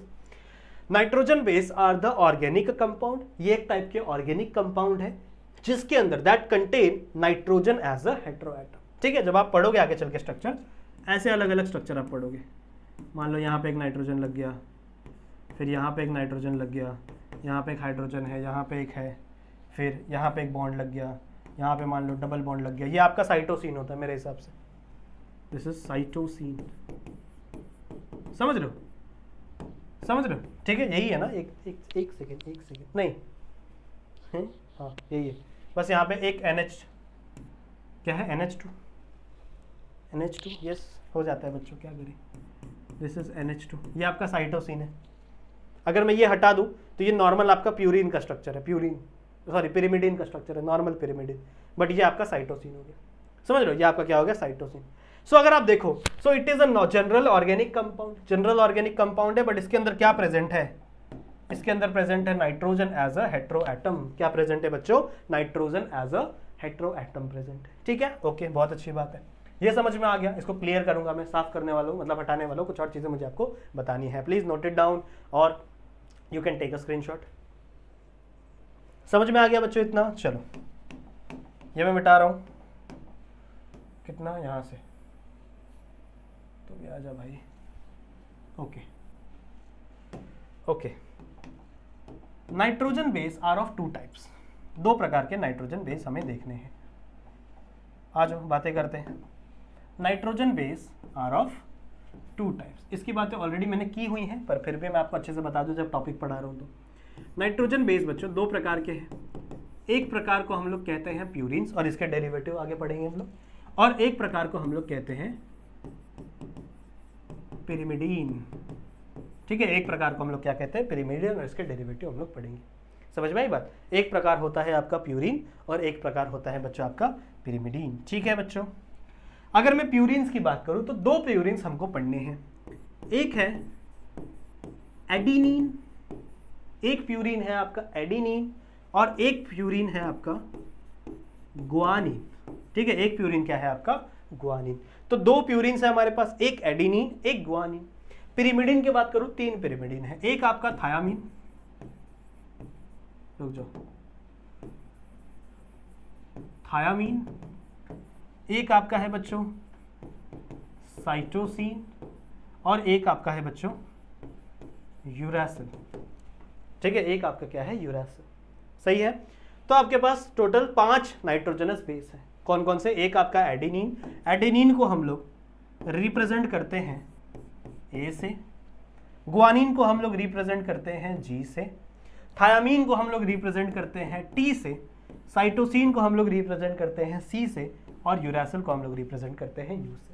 Nitrogen base are the organic compound, ये एक टाइप के ऑर्गेनिक कंपाउंड है जिसके अंदर that contain nitrogen as a heteroatom. ठीक है, जब आप पढ़ोगे आगे चल के स्ट्रक्चर, ऐसे अलग अलग स्ट्रक्चर आप पढ़ोगे। मान लो यहाँ पे एक नाइट्रोजन लग गया, फिर यहाँ पे एक नाइट्रोजन लग गया, यहाँ पे एक हाइड्रोजन है, यहाँ पे एक है, फिर यहाँ पे एक बॉन्ड लग गया, यहाँ पे मान लो डबल बॉन्ड लग गया। ये आपका साइटोसिन होता है मेरे हिसाब से, दिस इज साइटोसिन। समझ रहे हो? समझ रहे हो? ठीक है, यही है ना? एक सेकेंड नहीं है, हाँ यही है। बस यहाँ पे एक NH, क्या है? NH2 यस, हो जाता है बच्चों, क्या करें? दिस इज NH2, ये आपका साइटोसिन है। अगर मैं ये हटा दूं तो ये नॉर्मल आपका प्यूरिन का स्ट्रक्चर है, पिरिमिडीन का स्ट्रक्चर है, नॉर्मल पिरिमिडीन, बट ये आपका साइटोसिन हो गया। समझ रहे हो? ये आपका क्या हो गया? साइटोसिन। सो अगर आप देखो, so it is a general organic compound है, बट इसके अंदर क्या प्रेजेंट है? इसके अंदर प्रेजेंट है नाइट्रोजन एज अ हेटेरोएटम। क्या प्रेजेंट है बच्चों? Nitrogen as a heteroatom present है। ठीक है, ओके, बहुत अच्छी बात है। ये समझ में आ गया? इसको क्लियर करूंगा मैं, साफ करने वालों मतलब हटाने वालों, कुछ और चीजें मुझे आपको बतानी है। प्लीज नोट इट डाउन और you can take a screenshot. समझ में आ गया बच्चों इतना? चलो ये मैं मिटा रहा हूं, कितना यहां से तो भी आ जा भाई। Okay, nitrogen base are of 2 types. 2 प्रकार के नाइट्रोजन बेस हमें देखने हैं। आ जाओ बातें करते हैं। Nitrogen base are of 2 types. इसकी बातें ऑलरेडी मैंने की हुई हैं, पर फिर भी मैं आपको अच्छे से बता दूं जब टॉपिक पढ़ा रहा हूं तो। नाइट्रोजन बेस बच्चों 2 प्रकार के हैं। एक प्रकार को हम लोग कहते हैं प्यूरिन्स, और इसके डेरिवेटिव आगे पढ़ेंगे हम लोग, और एक प्रकार को हम लोग कहते हैं पिरिमिडीन। ठीक है, एक प्रकार को हम लोग क्या कहते हैं? पिरिमिडीन, और इसके डेरिवेटिव हम लोग पढ़ेंगे। समझ में आई बात? एक प्रकार होता है आपका प्यूरिन और एक प्रकार होता है बच्चों आपका पिरिमिडीन। ठीक है बच्चों, अगर मैं प्यूरिन्स की बात करूं तो 2 प्यूरिन्स हमको पढ़ने हैं। एक है एडिनिन, एक प्यूरिन है आपका एडिनिन, और एक प्यूरिन है आपका गुआनिन। ठीक है, एक प्यूरिन क्या है आपका? गुआनिन। तो 2 प्यूरिन्स है हमारे पास, एक एडिनिन एक गुआनिन। पिरिमिडीन की बात करूं 3 पिरिमिडीन है। एक आपका थायामीन, रुक जाओ, थायामीन, एक आपका है बच्चों साइटोसिन, और एक आपका है बच्चों यूरासिल। ठीक है, एक आपका क्या है? यूरासिल। सही है, तो आपके पास टोटल 5 नाइट्रोजनस बेस है। कौन कौन से? एक आपका एडिनिन, एडिनिन को हम लोग रिप्रेजेंट करते हैं ए से, गुआनिन को हम लोग रिप्रेजेंट करते हैं जी से, थायामीन को हम लोग रिप्रेजेंट करते हैं टी से, साइटोसिन को हम लोग रिप्रेजेंट करते हैं सी से, और यूरासिल को हम लोग रिप्रेजेंट करते हैं यू से।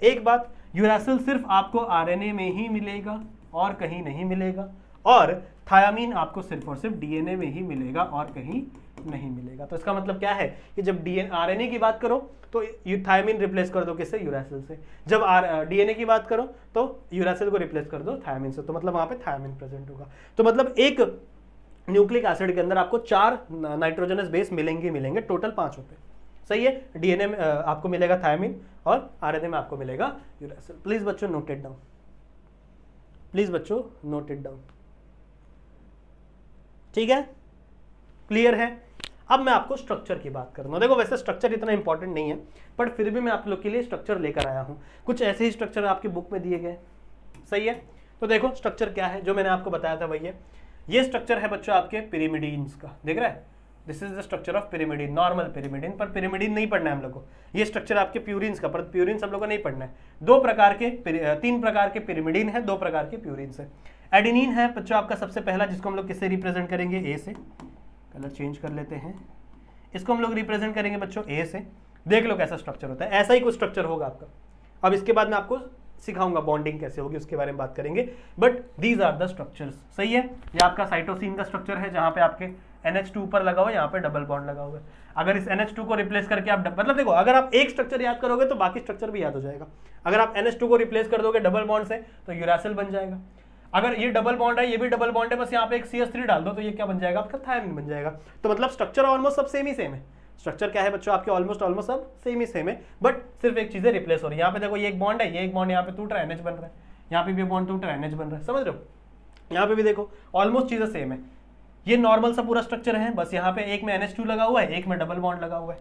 एक बात, यूरासिल सिर्फ आपको आरएनए में ही मिलेगा और कहीं नहीं मिलेगा, और थायामीन आपको सिर्फ और सिर्फ डीएनए में ही मिलेगा और कहीं नहीं मिलेगा। तो इसका मतलब क्या है कि जब आरएनए की बात करो तो थायामीन रिप्लेस कर दो किससे? यूरासिल से। जब डीएनए की बात करो तो यूरासिल को रिप्लेस कर दो थायामीन से। तो मतलब वहां पे थायामीन प्रेजेंट होगा। तो मतलब एक न्यूक्लिक एसिड के अंदर आपको 4 नाइट्रोजनस बेस मिलेंगे, टोटल 5 होते हैं। सही है। डीएनए में आपको मिलेगा थायमिन और आरएनए में आपको मिलेगा यूरैसिल। प्लीज बच्चों नोट इट डाउन, प्लीज बच्चों नोट इट डाउन। ठीक है, क्लियर है। अब मैं आपको स्ट्रक्चर की बात करूंगा। देखो वैसे स्ट्रक्चर इतना इंपॉर्टेंट नहीं है, बट फिर भी मैं आप लोग के लिए स्ट्रक्चर लेकर आया हूं। कुछ ऐसे ही स्ट्रक्चर आपकी बुक में दिए गए, सही है। तो देखो स्ट्रक्चर क्या है, जो मैंने आपको बताया था वही है। ये स्ट्रक्चर है बच्चों आपके पिरिमिडीन्स का, देख रहे हैं, this is the structure of pyrimidine, normal pyrimidine. पर पिरिमिडीन नहीं पढ़ना है हम लोग को, ये स्ट्रक्चर आपके प्यूरिन्स का, पर प्यूरिन्स हम लोग को नहीं पढ़ना है। तीन प्रकार के पिरिमिडीन है, 2 प्रकार के प्यूरिन्स है। एडेनिन है बच्चों आपका सबसे पहला, जिसको हम लोग किससे रिप्रेजेंट करेंगे, ए से। कलर चेंज कर लेते हैं, इसको हम लोग रिप्रेजेंट करेंगे बच्चों ए से। देख लो कैसा स्ट्रक्चर होता है, ऐसा ही कुछ स्ट्रक्चर होगा आपका। अब इसके बाद मैं आपको सिखाऊंगा बॉन्डिंग कैसे होगी, उसके बारे में बात करेंगे, but these are the structures, सही है। ये आपका साइटोसिन का स्ट्रक्चर है, जहां पे आपके NH2 पर लगा हुआ है, यहाँ पे डबल बॉन्ड लगा हुआ है। अगर इस NH2 को रिप्लेस करके आप मतलब देखो, अगर आप एक स्ट्रक्चर याद करोगे तो बाकी स्ट्रक्चर भी याद हो जाएगा। अगर आप NH2 को रिप्लेस कर दोगे डबल बॉन्ड से तो यूरैसिल बन जाएगा। अगर ये डबल बॉन्ड है, ये भी डबल बॉन्ड है, बस यहाँ पे एक CH3 डाल दो तो ये क्या बन जाएगा, आपका थायमिन बन जाएगा। तो मतलब स्ट्रक्चर ऑलमोस्ट सब सेम ही सेम है। स्ट्रक्चर क्या है बच्चों आपके, ऑलमोस्ट सब सेम ही सेम है, बट सिर्फ एक चीजें रिप्लेस हो रही है। यहाँ पे देखो ये एक बॉन्ड है, ये एक बॉन्ड यहाँ पे टूट रहा है, NH बन रहा है, यहाँ पे भी बॉन्ड टूट रहा है, NH बन रहा है, समझ रहे हो। यहाँ पे भी देखो ऑलमोस्ट चीजें सेम है। ये नॉर्मल सा पूरा स्ट्रक्चर है, बस यहाँ पे एक में NH2 लगा हुआ है, एक में डबल बॉन्ड लगा हुआ है,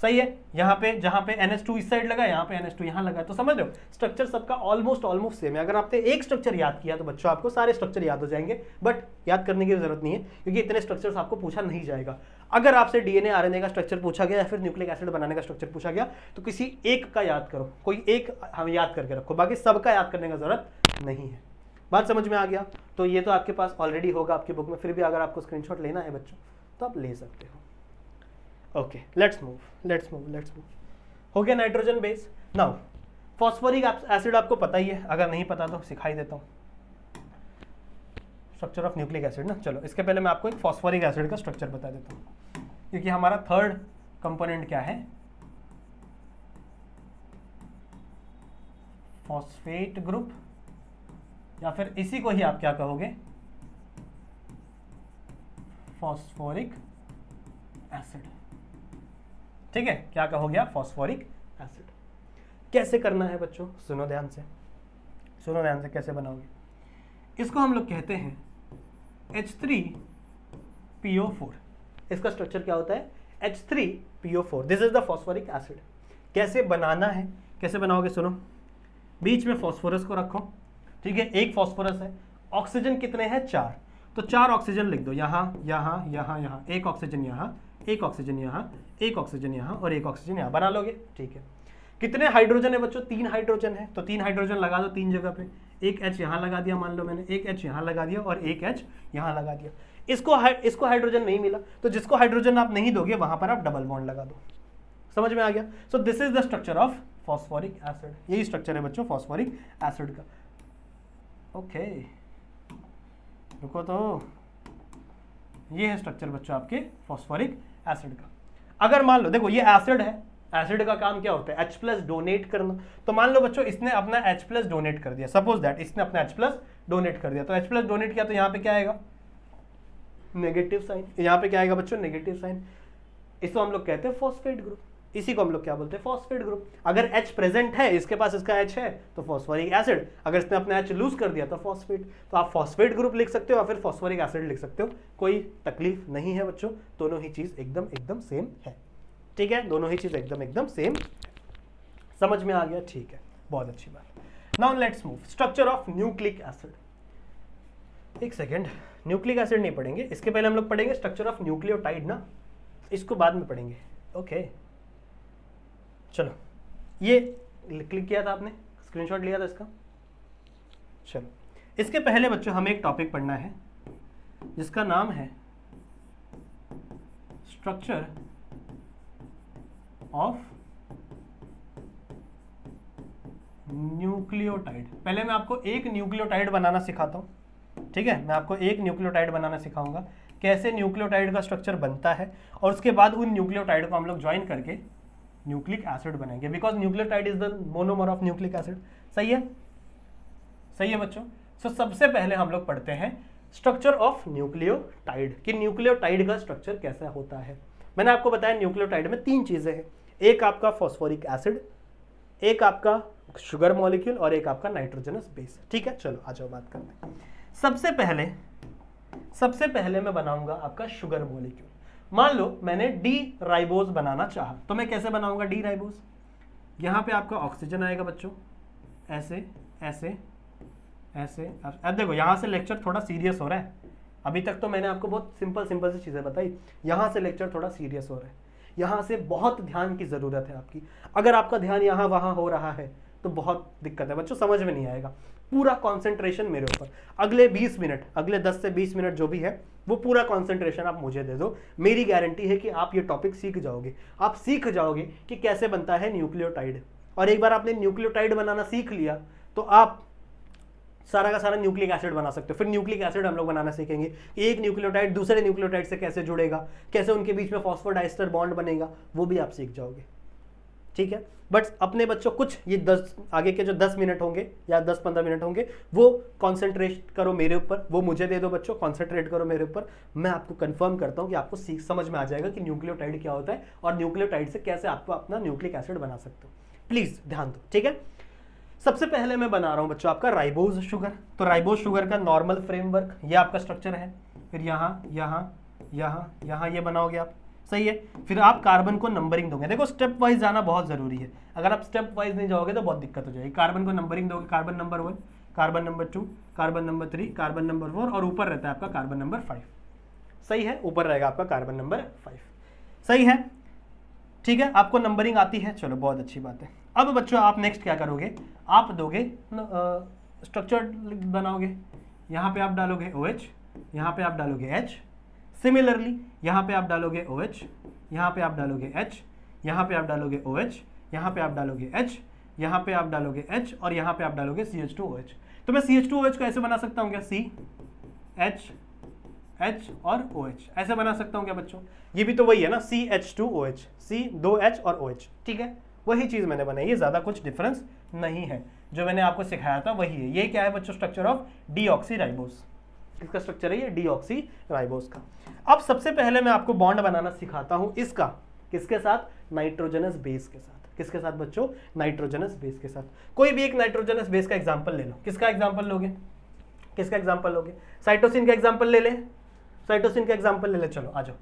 सही है। यहाँ पे जहाँ पे NH2 इस साइड लगा, यहाँ पे NH2 यहाँ लगा है, तो समझ रहे हो स्ट्रक्चर सबका ऑलमोस्ट सेम है। अगर आपने एक स्ट्रक्चर याद किया तो बच्चों आपको सारे स्ट्रक्चर याद हो जाएंगे, बट याद करने की जरूरत नहीं है क्योंकि इतने स्ट्रक्चर्स आपको पूछा नहीं जाएगा। अगर आपसे DNA RNA का स्ट्रक्चर पूछा गया या फिर न्यूक्लिक एसिड बनाने का स्ट्रक्चर पूछा गया तो किसी एक का याद करो, कोई एक हम याद करके रखो, बाकी सबका याद करने का जरूरत नहीं है। बात समझ में आ गया। तो ये तो आपके पास ऑलरेडी होगा आपकी बुक में, फिर भी अगर आपको स्क्रीनशॉट लेना है बच्चों तो आप ले सकते हो। Okay, let's move. हो गया nitrogen base. Now phosphoric acid आपको पता ही है, अगर नहीं पता तो सिखाई देता हूँ। स्ट्रक्चर ऑफ न्यूक्लिक एसिड ना, चलो इसके पहले मैं आपको एक फॉस्फोरिक एसिड का स्ट्रक्चर बता देता हूँ, क्योंकि हमारा थर्ड कंपोनेंट क्या है, फॉस्फेट ग्रुप, या फिर इसी को ही आप क्या कहोगे, फॉस्फोरिक एसिड। ठीक है, क्या कहोगे आप, फॉस्फोरिक एसिड। कैसे करना है बच्चों, सुनो ध्यान से कैसे बनाओगे। इसको हम लोग कहते हैं H3PO4। इसका स्ट्रक्चर क्या होता है, H3PO4। This is the phosphoric acid. कैसे बनाना है, कैसे बनाओगे, सुनो। बीच में फॉस्फोरस को रखो, ठीक है, एक फॉस्फोरस है। ऑक्सीजन कितने हैं, 4, तो 4 ऑक्सीजन लिख दो, यहाँ यहाँ यहाँ यहाँ, एक ऑक्सीजन यहाँ, एक ऑक्सीजन यहाँ, एक ऑक्सीजन यहाँ और एक ऑक्सीजन यहाँ, बना लोगे। ठीक है, कितने हाइड्रोजन है बच्चों, 3 हाइड्रोजन है, तो 3 हाइड्रोजन लगा दो 3 जगह पे। एक H यहाँ लगा दिया, मान लो मैंने एक H यहाँ लगा दिया और एक H यहाँ लगा दिया। इसको हाइड्रोजन नहीं मिला, तो जिसको हाइड्रोजन आप नहीं दोगे वहां पर आप डबल बॉन्ड लगा दो। समझ में आ गया। So this is the structure of phosphoric acid. यही स्ट्रक्चर है बच्चों फॉस्फोरिक एसिड का। ओके, रुको, तो ये है स्ट्रक्चर बच्चों आपके फॉस्फोरिक एसिड का। अगर मान लो देखो ये एसिड है, एसिड का काम क्या होता है, H+ डोनेट करना। तो मान लो बच्चों इसने अपना H+ डोनेट कर दिया, सपोज दैट इसने अपना H+ डोनेट कर दिया, तो H+ डोनेट किया तो यहाँ पे क्या आएगा, नेगेटिव साइन। यहाँ पे क्या आएगा बच्चों, नेगेटिव साइन। इसको हम लोग कहते हैं फॉस्फेट ग्रुप। इसी को हम लोग क्या बोलते हैं, फॉस्फेट ग्रुप। अगर H प्रेजेंट है, इसके पास इसका H है तो फॉस्फोरिक एसिड, अगर इसने अपना H लूज कर दिया तो फॉस्फेट। तो आप फॉस्फेट ग्रुप लिख सकते हो या फिर फॉस्फोरिक एसिड लिख सकते हो, कोई तकलीफ नहीं है बच्चों, दोनों ही चीज एकदम सेम है। ठीक है, दोनों ही चीज एकदम सेम। समझ में आ गया, ठीक है, बहुत अच्छी बात। Now let's move, structure of nucleic acid. एक सेकेंड, न्यूक्लिक एसिड नहीं पढ़ेंगे, इसके पहले हम लोग पढ़ेंगे स्ट्रक्चर ऑफ न्यूक्लियोटाइड ना, इसको बाद में पढ़ेंगे। ओके, चलो, ये क्लिक किया था आपने, स्क्रीनशॉट लिया था इसका। चलो, इसके पहले बच्चों हमें एक टॉपिक पढ़ना है जिसका नाम है स्ट्रक्चर ऑफ न्यूक्लियोटाइड। पहले मैं आपको एक न्यूक्लियोटाइड बनाना सिखाता हूं, ठीक है, मैं आपको एक न्यूक्लियोटाइड बनाना सिखाऊंगा, कैसे न्यूक्लियोटाइड का स्ट्रक्चर बनता है, और उसके बाद उन न्यूक्लियोटाइड को हम लोग ज्वाइन करके न्यूक्लिक एसिड बनाएंगे, because nucleotide is the monomer of nucleic acid. सही है, सही है बच्चों। सो सबसे पहले हम लोग पढ़ते हैं स्ट्रक्चर ऑफ न्यूक्लियोटाइड, कि न्यूक्लियोटाइड का स्ट्रक्चर कैसा होता है। मैंने आपको बताया न्यूक्लियोटाइड में 3 चीजें हैं, एक आपका फॉस्फोरिक एसिड, एक आपका शुगर मॉलिक्यूल और एक आपका नाइट्रोजनस बेस। ठीक है, चलो आ जाओ बात करते हैं। सबसे पहले मैं बनाऊंगा आपका शुगर मॉलिक्यूल। मान लो मैंने डी राइबोज बनाना चाहा, तो मैं कैसे बनाऊंगा डी राइबोज? यहां पे आपका ऑक्सीजन आएगा बच्चों, ऐसे ऐसे ऐसे। अब देखो यहां से लेक्चर थोड़ा सीरियस हो रहा है, अभी तक तो मैंने आपको बहुत सिंपल सी चीजें बताई, यहां से लेक्चर थोड़ा सीरियस हो रहा है, यहां से बहुत ध्यान की जरूरत है आपकी। अगर आपका ध्यान यहां वहां हो रहा है तो बहुत दिक्कत है बच्चों, समझ में नहीं आएगा। पूरा कंसंट्रेशन मेरे ऊपर, अगले 20 मिनट, अगले 10 से 20 मिनट जो भी है वो पूरा कंसंट्रेशन आप मुझे दे दो। मेरी गारंटी है कि आप ये टॉपिक सीख जाओगे, आप सीख जाओगे कि कैसे बनता है न्यूक्लियोटाइड। और एक बार आपने न्यूक्लियोटाइड बनाना सीख लिया तो आप सारा का सारा न्यूक्लिक एसिड बना सकते हो। फिर न्यूक्लिक एसिड हम लोग बनाना सीखेंगे, एक न्यूक्लियोटाइड दूसरे न्यूक्लियोटाइड से कैसे जुड़ेगा, कैसे उनके बीच में फॉस्फोडाइस्टर बॉन्ड बनेगा, वो भी आप सीख जाओगे। ठीक है, बट अपने बच्चों कुछ ये 10 आगे के जो 10 मिनट होंगे या 10-15 मिनट होंगे वो कॉन्सेंट्रेट करो मेरे ऊपर, वो मुझे दे दो बच्चों, कॉन्सेंट्रेट करो मेरे ऊपर। मैं आपको कंफर्म करता हूं कि आपको समझ में आ जाएगा कि न्यूक्लियोटाइड क्या होता है और न्यूक्लियोटाइड से कैसे आपको अपना न्यूक्लिक एसिड बना सकते हो। प्लीज ध्यान दो, ठीक है। सबसे पहले मैं बना रहा हूं बच्चों आपका राइबोज शुगर। तो राइबोज शुगर का नॉर्मल फ्रेमवर्क ये आपका स्ट्रक्चर है, फिर यहाँ ये बनाओगे आप, सही है। फिर आप कार्बन को नंबरिंग दोगे, देखो स्टेप वाइज जाना बहुत जरूरी है, अगर आप स्टेप वाइज नहीं जाओगे तो बहुत दिक्कत हो जाएगी। कार्बन को नंबरिंग दोगे, carbon number 1, carbon number 2, carbon number 3, carbon number 4 और ऊपर रहता है आपका कार्बन नंबर 5, सही है, ऊपर रहेगा आपका कार्बन नंबर 5, सही है, ठीक है। आपको नंबरिंग आती है, चलो बहुत अच्छी बात है। अब बच्चों आप नेक्स्ट क्या करोगे, आप दोगे स्ट्रक्चर बनाओगे, यहाँ पे आप डालोगे OH, यहाँ पे आप डालोगे H, सिमिलरली यहाँ पे आप डालोगे OH, यहाँ पे आप डालोगे H, यहाँ पे आप डालोगे OH, यहाँ पे आप डालोगे H, यहाँ पे आप डालोगे H और यहाँ पे आप डालोगे CH2OH। तो मैं CH2OH को ऐसे बना सकता हूँ क्या, CH H और OH ऐसे बना सकता हूँ क्या बच्चों? ये भी तो वही है ना, CH2OH, C 2H और OH, ठीक है, वही चीज मैंने बनाई है, ज्यादा कुछ डिफरेंस नहीं है। जो मैंने आपको सिखाया था वही है। ये क्या है बच्चों, स्ट्रक्चर ऑफ डीऑक्सीराइबोज। किसका स्ट्रक्चर है ये, डीऑक्सीराइबोज का। अब सबसे पहले मैं आपको बॉन्ड बनाना सिखाता हूं इसका, किसके साथ, नाइट्रोजनस बेस के साथ। किसके साथ बच्चों, नाइट्रोजनस बेस के साथ। कोई भी एक नाइट्रोजनस बेस का एग्जांपल ले लो, किसका एग्जांपल लोगे, किसका एग्जांपल लोगे, साइटोसिन का एग्जांपल ले ले, साइटोसिन का एग्जांपल ले ले, चलो आ जाओ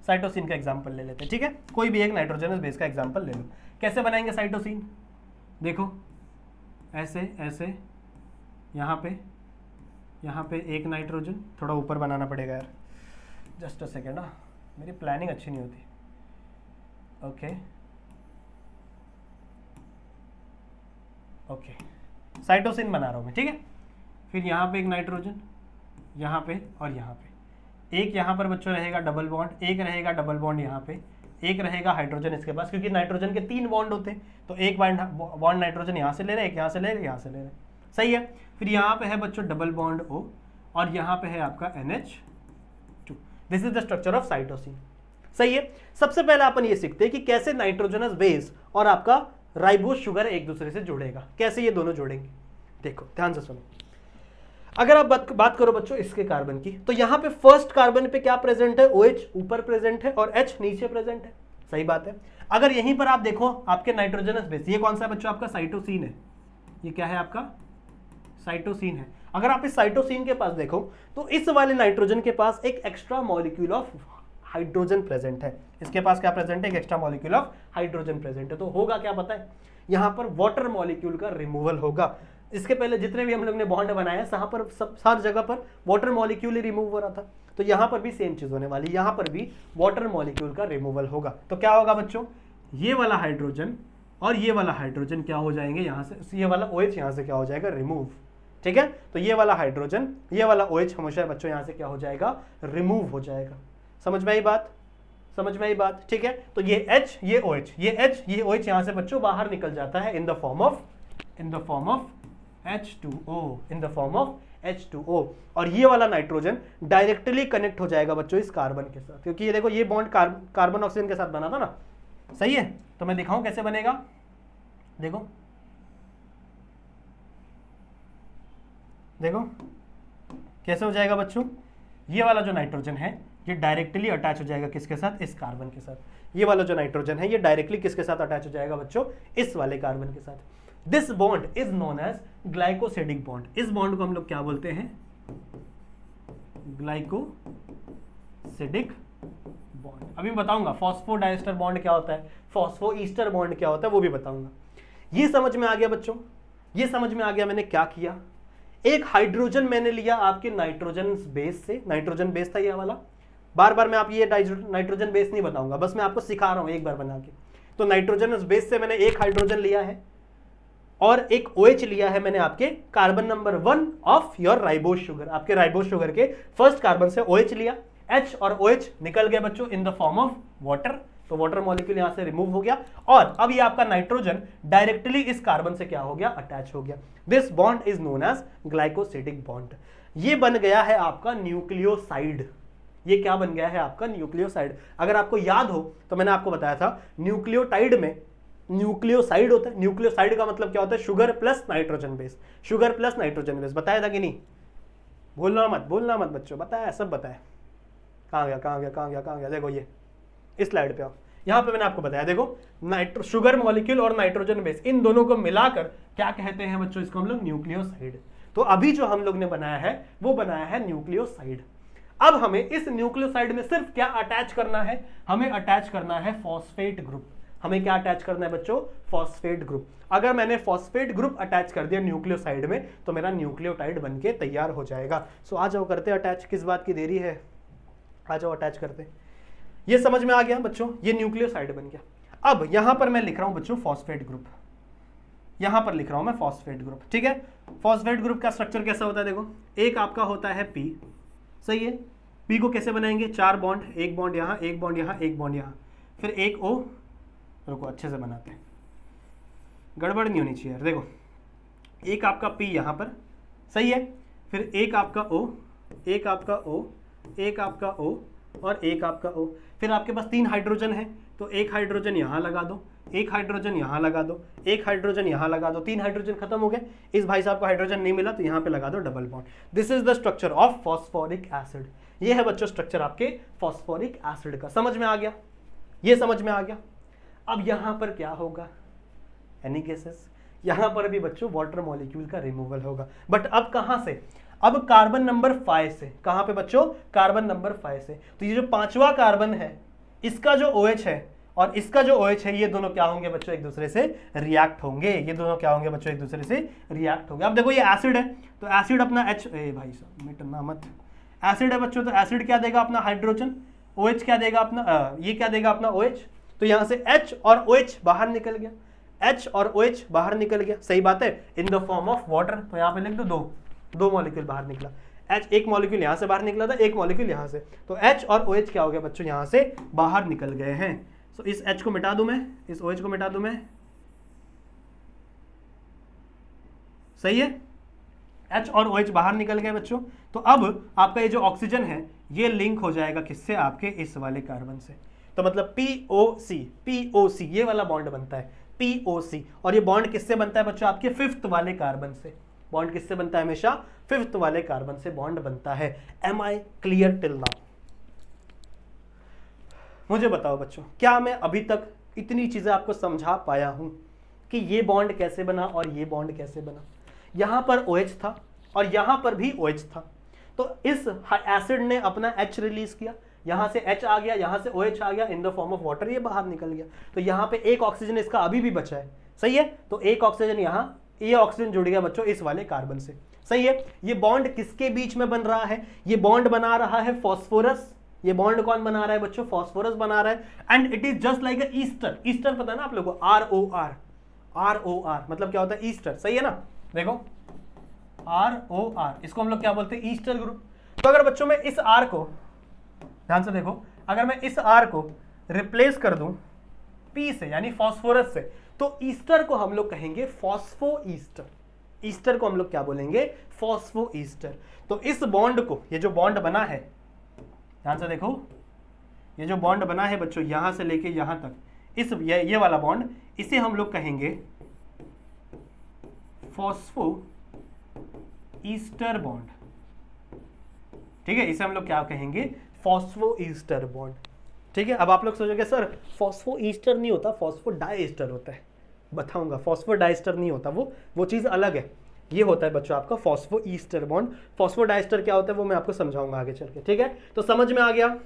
साइटोसिन का एग्जांपल ले लेते हैं, ठीक है। कोई भी एक नाइट्रोजनस बेस का एग्जांपल ले लो। कैसे बनाएंगे साइटोसिन, देखो ऐसे ऐसे, यहाँ पे एक नाइट्रोजन, थोड़ा ऊपर बनाना पड़ेगा यार, जस्ट अ सेकेंड, मेरी प्लानिंग अच्छी नहीं होती। ओके, साइटोसिन बना रहा हूँ मैं, ठीक है। फिर यहाँ पे एक नाइट्रोजन, यहाँ पे और यहाँ पे, एक यहाँ पर बच्चों रहेगा डबल बॉन्ड, एक रहेगा डबल बॉन्ड यहाँ पे, एक रहेगा हाइड्रोजन इसके पास, क्योंकि नाइट्रोजन के 3 बॉन्ड होते हैं, तो एक बॉन्ड नाइट्रोजन यहाँ से ले रहे हैं, एक यहाँ से ले रहे हैं, यहाँ से ले रहे हैं, सही है। फिर यहाँ पे है बच्चों डबल बॉन्ड O और यहाँ पे है आपका NH2। This is the structure of cytosine, सही है। सबसे पहले अपन ये सीखते हैं कि कैसे नाइट्रोजनस बेस और आपका राइबोज शुगर एक दूसरे से जुड़ेगा, कैसे ये दोनों जुड़ेंगे। देखो ध्यान से सुनो, अगर आप बात करो बच्चों इसके कार्बन की, तो यहाँ पे फर्स्ट कार्बन पे क्या प्रेजेंट है, OH ऊपर प्रेजेंट है और H नीचे प्रेजेंट है, सही बात है। अगर यहीं पर आप देखो आपके नाइट्रोजनस बेस, ये कौन सा है बच्चों, आपका साइटोसिन है, ये क्या है आपका साइटोसिन है। अगर आप इस साइटोसिन के पास देखो तो इस वाले नाइट्रोजन के पास एक extra molecule of hydrogen present है, इसके पास क्या प्रेजेंट है, एक extra molecule of hydrogen present है। तो होगा क्या पता है, यहाँ पर वाटर मॉलिक्यूल का रिमूवल होगा। इसके पहले जितने भी हम लोग ने बॉन्ड बनाया हर जगह पर वाटर मॉलिक्यूल ही रिमूव हो रहा था, तो यहाँ पर भी सेम चीज होने वाली, यहाँ पर भी वाटर मॉलिक्यूल का रिमूवल होगा। तो क्या होगा बच्चों, ये वाला हाइड्रोजन और ये वाला हाइड्रोजन क्या हो जाएंगे, यहाँ से ये वाला OH यहाँ से क्या हो जाएगा, रिमूव, ठीक है। तो ये वाला हाइड्रोजन, ये वाला OH हमेशा बच्चों यहाँ से क्या हो जाएगा, रिमूव हो जाएगा। समझ में आई बात, समझ में आई बात, ठीक है। तो ये H, ये OH, ये H, ये OH यहाँ से बच्चों बाहर निकल जाता है in the form of H2O, in the form of H2O। और ये वाला नाइट्रोजन डायरेक्टली कनेक्ट हो जाएगा बच्चों इस कार्बन के साथ, क्योंकि ये देखो ये बॉन्ड कार्बन ऑक्सीजन के साथ बना था ना, सही है। तो मैं दिखाऊं कैसे बनेगा, देखो देखो कैसे हो जाएगा बच्चों, ये वाला जो नाइट्रोजन है ये डायरेक्टली अटैच हो जाएगा किसके साथ, इस कार्बन के साथ। ये वाला जो नाइट्रोजन है ये डायरेक्टली किसके साथ अटैच हो जाएगा बच्चों, इस वाले कार्बन के साथ। This bond is known as glycosidic bond. इस बॉन्ड को हम लोग क्या बोलते हैं, ग्लाइकोसिडिक बॉन्ड। अभी बताऊंगा फॉस्फोडाइस्टर बॉन्ड क्या होता है, फॉस्फो ईस्टर बॉन्ड क्या होता है, वो भी बताऊंगा। ये समझ में आ गया बच्चों, ये समझ में आ गया मैंने क्या किया। एक हाइड्रोजन मैंने लिया आपके नाइट्रोजन बेस से, नाइट्रोजन बेस था ये वाला। बार बार मैं आप ये नाइट्रोजन बेस नहीं बताऊंगा, बस मैं आपको सिखा रहा हूं एक बार बना के। तो नाइट्रोजन बेस से मैंने एक हाइड्रोजन लिया है और एक OH लिया है मैंने आपके carbon number 1 of your ribose sugar. आपके राइबोस शुगर के फर्स्ट कार्बन से OH लिया, H और OH निकल गए बच्चों in the form of water. तो वाटर मॉलिक्यूल यहां से रिमूव हो गया और अब ये आपका नाइट्रोजन डायरेक्टली इस कार्बन से क्या हो गया, अटैच हो गया। This bond is known as glycosidic bond. ये बन गया है आपका न्यूक्लियोसाइड। ये क्या बन गया है आपका, न्यूक्लियोसाइड। अगर आपको याद हो तो मैंने आपको बताया था न्यूक्लियोटाइड में न्यूक्लियोसाइड होता है। न्यूक्लियोसाइड का मतलब क्या होता है, sugar plus nitrogen base, sugar plus nitrogen base. बताया था कि नहीं, भूलना मत बच्चों, बताया, सब बताया। कहाँ गया, देखो ये इस स्लाइड पे आओ, यहां पे मैंने आपको बताया, देखो शुगर मॉलिक्यूल और नाइट्रोजन बेस, इन दोनों को मिलाकर क्या कहते हैं बच्चों, इसको हम लोग न्यूक्लियोसाइड। तो अभी जो हम लोग ने बनाया है वो बनाया है न्यूक्लियोसाइड। अब हमें इस न्यूक्लियोसाइड में सिर्फ क्या अटैच करना है, हमें अटैच करना है फॉस्फेट ग्रुप। हमें क्या अटैच करना है बच्चों, फॉस्फेट ग्रुप। अगर मैंने फॉस्फेट ग्रुप अटैच कर दिया न्यूक्लियोसाइड में तो मेरा न्यूक्लियोटाइड बनके तैयार हो जाएगा। सो आ जाओ करते अटैच, किस बात की देरी है, आ जाओ अटैच करते। ये समझ में आ गया बच्चों, ये न्यूक्लियोसाइड बन गया। अब यहां पर मैं लिख रहा हूं बच्चों फॉस्फेट ग्रुप, यहां पर लिख रहा हूं मैं फॉस्फेट ग्रुप, ठीक है। फॉस्फेट ग्रुप का स्ट्रक्चर कैसा होता है, देखो एक आपका होता है P, सही है। P को कैसे बनाएंगे, 4 बॉन्ड, एक बॉन्ड यहां, एक बॉन्ड यहां, एक बॉन्ड यहां, फिर एक O। रुको अच्छे से बनाते हैं, गड़बड़ नहीं होनी चाहिए। देखो एक आपका P यहां पर, सही है, फिर एक आपका O, एक आपका O, एक आपका O और एक आपका O। फिर आपके पास 3 हाइड्रोजन है तो एक हाइड्रोजन यहां लगा दो, एक हाइड्रोजन यहां लगा दो, एक हाइड्रोजन यहां लगा दो, 3 हाइड्रोजन खत्म हो गए। इस भाई साहब को हाइड्रोजन नहीं मिला तो यहां पे लगा दो double bond. This is the structure of phosphoric acid. ये है बच्चों स्ट्रक्चर आपके फॉस्फोरिक एसिड का। समझ में आ गया, ये समझ में आ गया। अब यहां पर क्या होगा, एनी गेसेस, यहां पर भी बच्चों वाटर मॉलिक्यूल का रिमूवल होगा, बट अब कहां से, अब कार्बन नंबर 5 से। कहां पे बच्चों, कार्बन नंबर 5 से। तो ये जो 5वां कार्बन है इसका जो OH है और इसका जो OH है, ये दोनों क्या होंगे बच्चों, एक दूसरे से रिएक्ट होंगे। ये दोनों क्या होंगे बच्चों, एक दूसरे से रिएक्ट होंगे। अब देखो ये एसिड है तो एसिड अपना H, भाई साहब मिटना मत, एसिड है बच्चों तो एसिड क्या देगा अपना हाइड्रोजन, OH क्या देगा अपना, ये क्या देगा अपना OH। तो यहां से H और OH बाहर निकल गया, H और OH बाहर निकल गया, सही बात है, in the form of water. तो यहां पे लिख दो दो मॉलिक्यूल बाहर निकला, H एक मॉलिक्यूल यहां से बाहर निकला था, एक मॉलिक्यूल यहां से। तो H और OH क्या हो गया बच्चों, यहां से बाहर निकल गए हैं। तो इस H को मिटा दूं मैं, इस OH को मिटा दूं मैं, सही है, H और OH बाहर निकल गए बच्चों। तो अब आपका ये जो ऑक्सीजन है ये लिंक हो जाएगा किससे, आपके इस वाले कार्बन से। तो मतलब POC ये वाला बॉन्ड बनता है, POC। और ये बॉन्ड किससे बनता है बच्चों, आपके 5th वाले कार्बन से। बॉन्ड किससे बनता है, हमेशा 5th वाले कार्बन से बॉन्ड बनता है। Am I clear till now. मुझे बताओ बच्चों, क्या मैं अभी तक इतनी चीजें आपको समझा पाया हूं कि ये बॉन्ड कैसे बना और ये बॉन्ड कैसे बना। यहां पर OH था और यहां पर भी OH था, तो इस एसिड ने अपना H रिलीज किया, यहां से H आ गया, यहां से OH आ गया in the form of water, ये बाहर निकल गया। तो यहां पे एक ऑक्सीजन इसका अभी भी बचा है, सही है। तो एक ऑक्सीजन यहां, ये ऑक्सीजन जुड़ गया बच्चों इस वाले कार्बन से, सही है। ये बॉन्ड किसके बीच में बन रहा है, ये बॉन्ड बना रहा है फॉस्फोरस। ये बॉन्ड कौन बना रहा है बच्चों, फॉस्फोरस बना रहा है। And it is just like Easter. Easter पता है ना आप लोगों को, ROR मतलब क्या होता है, ईस्टर, सही है ना। देखो ROR, इसको हम लोग क्या बोलते हैं, ईस्टर ग्रुप। तो अगर बच्चों में इस R को, ध्यान से देखो, अगर मैं इस R को रिप्लेस कर दूं P से यानी फॉस्फोरस से, तो ईस्टर को हम लोग कहेंगे फॉस्फो ईस्टर। ईस्टर को हम लोग क्या बोलेंगे, फॉस्फो ईस्टर। तो इस बॉन्ड को, ये जो बॉन्ड बना है, ध्यान से देखो, ये जो बॉन्ड बना है बच्चों यहां से लेके यहां तक, इस ये वाला बॉन्ड, इसे हम लोग कहेंगे फॉस्फो ईस्टर बॉन्ड, ठीक है। इसे हम लोग क्या कहेंगे, फॉस्फो ईस्टर बॉन्ड। ठीक है, अब आप लोग सोचोगे सर फॉस्फो ईस्टर नहीं होता, फॉस्फो डाइस्टर होता है। बताऊंगा, फॉस्फो डाइस्टर नहीं होता, वो चीज़ अलग है। ये होता है बच्चों आपका phospho ester bond. Phospho diester क्या होता है वो मैं आपको समझाऊंगा आगे चल के। ठीक है, तो समझ में आ गया,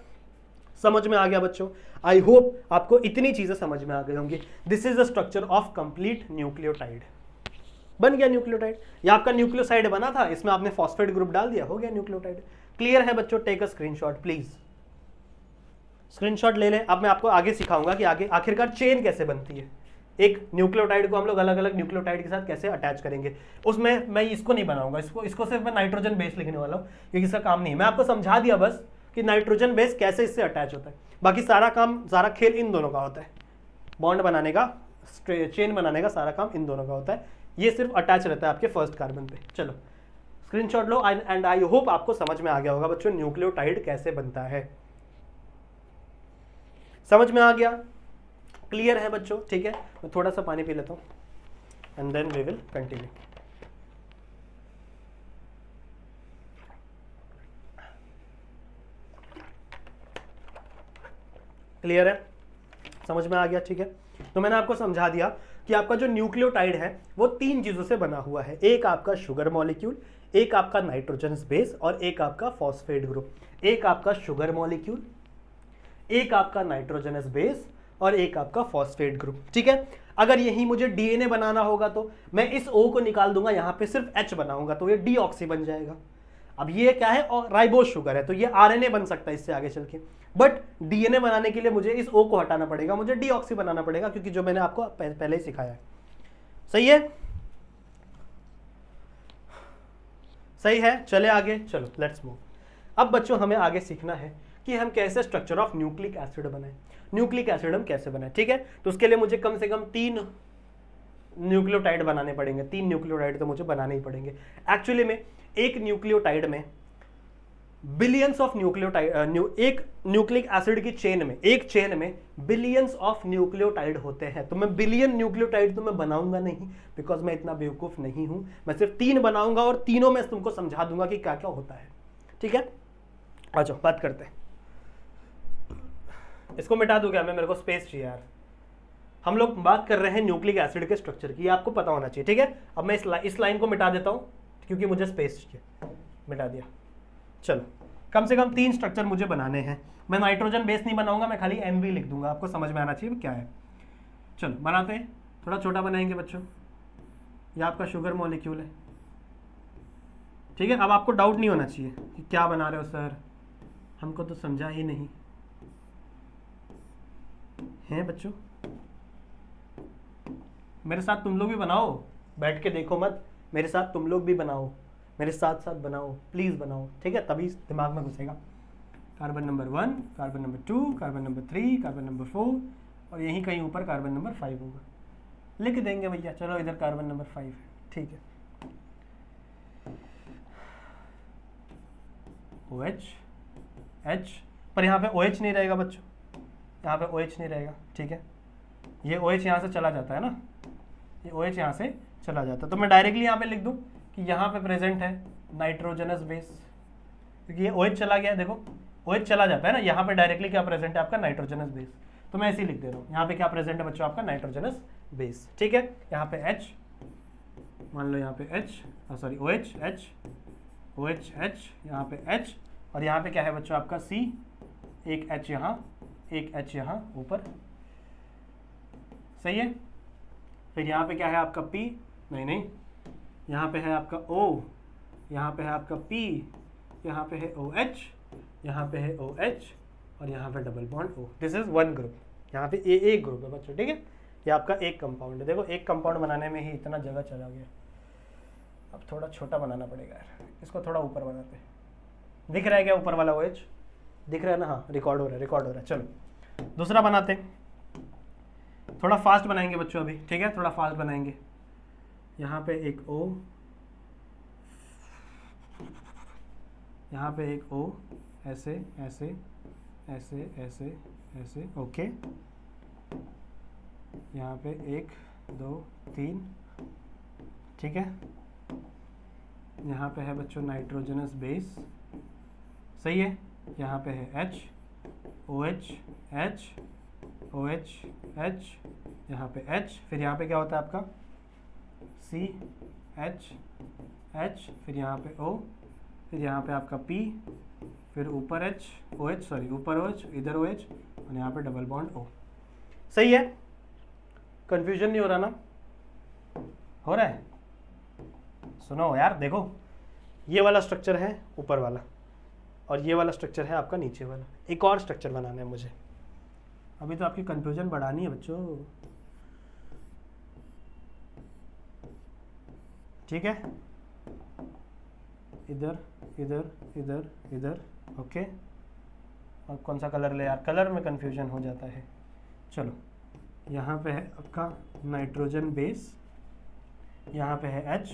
समझ में आ गया बच्चों। आई होप आपको इतनी चीजें समझ में आ गई होंगी। This is the structure of complete nucleotide. बन गया न्यूक्लियोटाइड, या आपका न्यूक्लियोसाइड बना था, इसमें आपने फॉस्फेट ग्रुप डाल दिया, हो गया न्यूक्लियोटाइड। क्लियर है बच्चों? Take a screenshot please, screenshot ले लें। अब मैं आपको आगे सिखाऊंगा कि आगे आखिरकार चेन कैसे बनती है। एक न्यूक्लियोटाइड को हम लोग अलग अलग न्यूक्लियोटाइड के साथ कैसे अटैच करेंगे, उसमें मैं इसको नहीं बनाऊंगा, इसको सिर्फ मैं नाइट्रोजन बेस लिखने वाला हूँ, क्योंकि इसका काम नहीं है। मैं आपको समझा दिया बस कि नाइट्रोजन बेस कैसे इससे अटैच होता है। बाकी सारा काम, सारा खेल इन दोनों का होता है। बॉन्ड बनाने का, चेन बनाने का सारा काम इन दोनों का होता है। ये सिर्फ अटैच रहता है आपके फर्स्ट कार्बन पे। चलो screenshot low, and I hope आपको समझ में आ गया होगा बच्चों न्यूक्लियोटाइड कैसे बनता है। समझ में आ गया? क्लियर है बच्चों? ठीक है, मैं थोड़ा सा पानी पी लेता हूँ and then we will continue. Clear है? समझ में आ गया? ठीक है, तो मैंने आपको समझा दिया कि आपका जो न्यूक्लियोटाइड है वो 3 चीजों से बना हुआ है। एक आपका शुगर मॉलिक्यूल, एक आपका नाइट्रोजन बेस और एक आपका फॉस्फेट ग्रुप। एक आपका शुगर मॉलिक्यूल, एक आपका नाइट्रोजनस बेस और एक आपका फॉस्फेट ग्रुप। ठीक है, अगर यही मुझे डीएनए बनाना होगा तो मैं इस O को निकाल दूंगा, यहां पे सिर्फ H बनाऊंगा तो ये डीऑक्सी बन जाएगा। अब ये क्या है? और राइबोज शुगर है, तो ये आरएनए बन सकता है इससे आगे चल के। बट डीएनए बनाने के लिए मुझे इस O को हटाना पड़ेगा, मुझे डीऑक्सी बनाना पड़ेगा, क्योंकि जो मैंने आपको पहले ही सिखाया है। सही है? सही है, चले आगे, चलो लेट्स मूव। अब बच्चों हमें आगे सीखना है कि हम कैसे स्ट्रक्चर ऑफ न्यूक्लिक एसिड बनाएं। न्यूक्लिक एसिड हम कैसे बनाएं? ठीक है, तो उसके लिए मुझे कम से कम 3 न्यूक्लियोटाइड बनाने पड़ेंगे। 3 न्यूक्लियोटाइड तो मुझे बनाने ही पड़ेंगे। एक्चुअली में एक न्यूक्लियोटाइड में बिलियंस ऑफ न्यूक्लियोटाइड, एक न्यूक्लिक एसिड की चेन में, एक चेन में बिलियंस ऑफ न्यूक्लियोटाइड होते हैं। तो मैं बिलियन न्यूक्लियोटाइड तो मैं बनाऊंगा नहीं, बिकॉज मैं इतना बेवकूफ नहीं हूं। मैं सिर्फ 3 बनाऊंगा और तीनों में तुमको समझा दूंगा कि क्या क्या होता है। ठीक है, आ जाओ बात करते हैं। इसको मिटा दूं क्या मैं? मेरे को स्पेस चाहिए यार। हम लोग बात कर रहे हैं न्यूक्लिक एसिड के स्ट्रक्चर की, आपको पता होना चाहिए। ठीक है, अब मैं इस लाइन को मिटा देता हूं क्योंकि मुझे स्पेस चाहिए। मिटा दिया। चलो, कम से कम 3 स्ट्रक्चर मुझे बनाने हैं। मैं नाइट्रोजन बेस नहीं बनाऊंगा, मैं खाली MV लिख दूंगा, आपको समझ में आना चाहिए क्या है। चलो बनाते हैं, थोड़ा छोटा बनाएंगे बच्चों। यह आपका शुगर मॉलिक्यूल है। ठीक है, अब आपको डाउट नहीं होना चाहिए कि क्या बना रहे हो सर, हमको तो समझा ही नहीं है। बच्चों मेरे साथ तुम लोग भी बनाओ, बैठ के देखो मत, मेरे साथ तुम लोग भी बनाओ, मेरे साथ साथ बनाओ, प्लीज बनाओ। ठीक है, तभी दिमाग में घुसेगा। Carbon number 1, carbon number 2, carbon number 3, carbon number 4 और यहीं कहीं ऊपर कार्बन नंबर 5 होगा। लिख देंगे भैया, चलो इधर कार्बन नंबर 5 है। ठीक है, OH H, पर यहाँ पे OH नहीं रहेगा बच्चों, यहाँ पे OH नहीं रहेगा। ठीक है, ये OH यहाँ से चला जाता है ना, ये OH यहाँ से चला जाता है, तो मैं डायरेक्टली यहाँ पे लिख दूँ कि यहाँ पे प्रेजेंट है नाइट्रोजनस बेस, क्योंकि ये OH चला गया। देखो OH चला जाता है ना, यहाँ पे डायरेक्टली क्या प्रेजेंट है आपका? Nitrogenous base. तो मैं ऐसे ही लिख दे रहा हूँ, यहाँ पे क्या प्रेजेंट है बच्चों? आपका नाइट्रोजनस बेस। ठीक है, यहाँ पे H, मान लो यहाँ पे H, sorry OH H, OH H, यहाँ पे H और यहाँ पे क्या है बच्चों? आपका C, एक H यहाँ, एक H यहाँ ऊपर। सही है, फिर यहाँ पे क्या है आपका P, नहीं, यहाँ पे है आपका O, यहाँ पे है आपका P, यहाँ पे है OH, यहाँ पे है OH और यहाँ पे double bond O। This is 1 group. यहाँ पे एक ग्रुप है बच्चों। ठीक है, ये आपका एक कंपाउंड है। देखो एक कंपाउंड बनाने में ही इतना जगह चला गया। अब थोड़ा छोटा बनाना पड़ेगा यार, इसको थोड़ा ऊपर बनाते हैं। दिख रहा है क्या ऊपर वाला OH? दिख रहा है ना? हाँ, रिकॉर्ड हो रहा है। चलो दूसरा बनाते हैं, थोड़ा फास्ट बनाएंगे बच्चों अभी। ठीक है, थोड़ा फास्ट बनाएंगे। यहाँ पे एक O, यहाँ पे एक O, ऐसे ऐसे ऐसे ऐसे ऐसे, ओके। यहाँ पे 1 2 3, ठीक है। यहाँ पे है बच्चों नाइट्रोजनस बेस, सही है। यहाँ पे है H, OH, H, OH, H, यहाँ पे H, फिर यहाँ पे क्या होता है आपका C, H, H, फिर यहाँ पे O, फिर यहाँ पे आपका P, फिर ऊपर H, OH, सॉरी ऊपर OH, इधर OH, और यहाँ पे डबल बॉन्ड O। सही है, कंफ्यूजन नहीं हो रहा ना? हो रहा है? सुनो यार, देखो ये वाला स्ट्रक्चर है ऊपर वाला, और ये वाला स्ट्रक्चर है आपका नीचे वाला। एक और स्ट्रक्चर बनाना है मुझे, अभी तो आपकी कंफ्यूजन बढ़ानी है बच्चों, ठीक है? इधर इधर इधर इधर, ओके। और कौन सा कलर ले यार, कलर में कंफ्यूजन हो जाता है। चलो, यहाँ पे है आपका नाइट्रोजन बेस, यहाँ पे है H,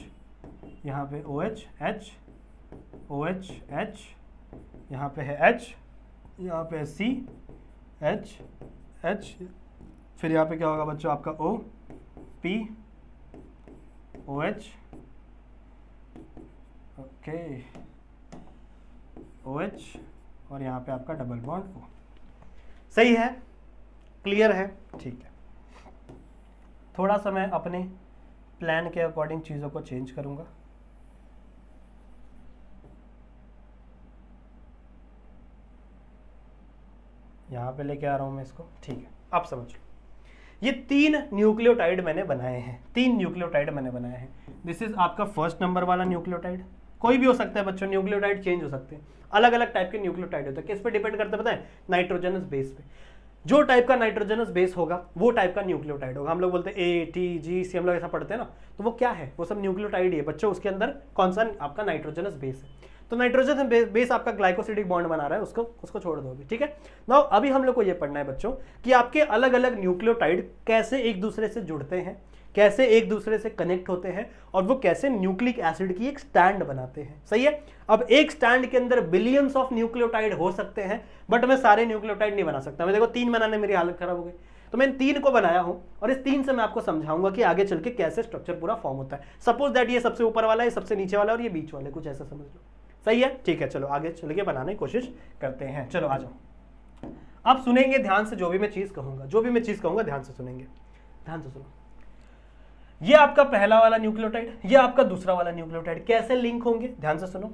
यहाँ पे OH, H, OH, H, यहाँ पे है H, यहाँ पे है C, H, H, फिर यहाँ पे क्या होगा बच्चों आपका O, P, OH, okay, OH, और यहाँ पे आपका डबल बॉन्ड O। सही है, क्लियर है, ठीक है। थोड़ा सा मैं अपने प्लान के अकॉर्डिंग चीज़ों को चेंज करूँगा। यहाँ पे लेके आ रहा हूँ मैं इसको, ठीक है। अब समझ लो, ये 3 न्यूक्लियोटाइड मैंने बनाए हैं, 3 न्यूक्लियोटाइड मैंने बनाए हैं। दिस इज आपका फर्स्ट नंबर वाला न्यूक्लियोटाइड, कोई भी हो सकता है बच्चों, न्यूक्लियोटाइड चेंज हो सकते हैं, अलग अलग टाइप के न्यूक्लियोटाइड होते हैं। किस पे डिपेंड करता है पता है? नाइट्रोजनस बेस पे। जो टाइप का नाइट्रोजनस बेस होगा वो टाइप का न्यूक्लियोटाइड होगा। हम लोग बोलते हैं A, T, G, C, हम लोग ऐसा पढ़ते हैं ना, तो वो क्या है? वो सब न्यूक्लियोटाइड ही है बच्चों। उसके अंदर कौन सा आपका नाइट्रोजनस बेस है, तो नाइट्रोजन बेस आपका ग्लाइकोसिडिक बॉन्ड बना रहा है, उसको छोड़ दो अभी, ठीक है। नाउ अभी हम लोग को ये पढ़ना है बच्चों कि आपके अलग अलग न्यूक्लियोटाइड कैसे एक दूसरे से जुड़ते हैं, कैसे एक दूसरे से कनेक्ट होते हैं, और वो कैसे न्यूक्लिक एसिड की एक स्टैंड बनाते हैं। सही है। अब एक स्टैंड के अंदर बिलियंस ऑफ न्यूक्लियोटाइड हो सकते हैं, बट मैं सारे न्यूक्लियोटाइड नहीं बना सकता। मैं देखो 3 बनाने मेरी हालत खराब हो गई, तो मैं इन 3 को बनाया हूं, और इस 3 से मैं आपको समझाऊंगा कि आगे चल के कैसे स्ट्रक्चर पूरा फॉर्म होता है। सपोज दैट ये सबसे ऊपर वाला है, सबसे नीचे वाला, और ये बीच वाले, कुछ ऐसा समझ लो। सही है, ठीक है। चलो आगे चल के बनाने की कोशिश करते हैं। चलो आ जाओ, आप सुनेंगे ध्यान से, जो भी मैं चीज कहूंगा ध्यान से सुनेंगे, ध्यान से सुनो। ये आपका पहला वाला न्यूक्लियोटाइड, ये आपका दूसरा वाला न्यूक्लियोटाइड कैसे लिंक होंगे, ध्यान से सुनो।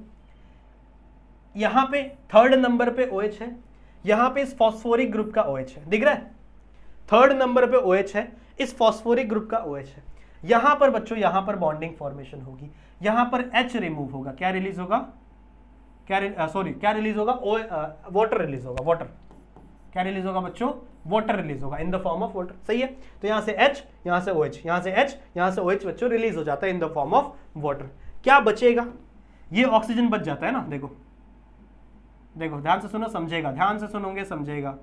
यहां पे 3rd नंबर पे OH है, यहां पे इस फॉस्फोरिक ग्रुप का OH है, दिख रहा है? 3rd नंबर पे OH है, इस फॉस्फोरिक ग्रुप का OH है। यहां पर बच्चों, यहां पर बॉन्डिंग फॉर्मेशन होगी, यहां पर H रिमूव होगा, क्या रिलीज होगा? क्या रिलीज होगा? वाटर रिलीज होगा, वाटर। क्या रिलीज होगा बच्चों? वाटर रिलीज होगा in the form of water. सही है। तो यहां से H, यहां से OH, यहां से H, यहां से OH बच्चों रिलीज हो जाता है in the form of water. क्या बचेगा? ये ऑक्सीजन बच जाता है ना, देखो देखो, ध्यान से सुनो, समझेगा, ध्यान से सुनोगे समझेगा।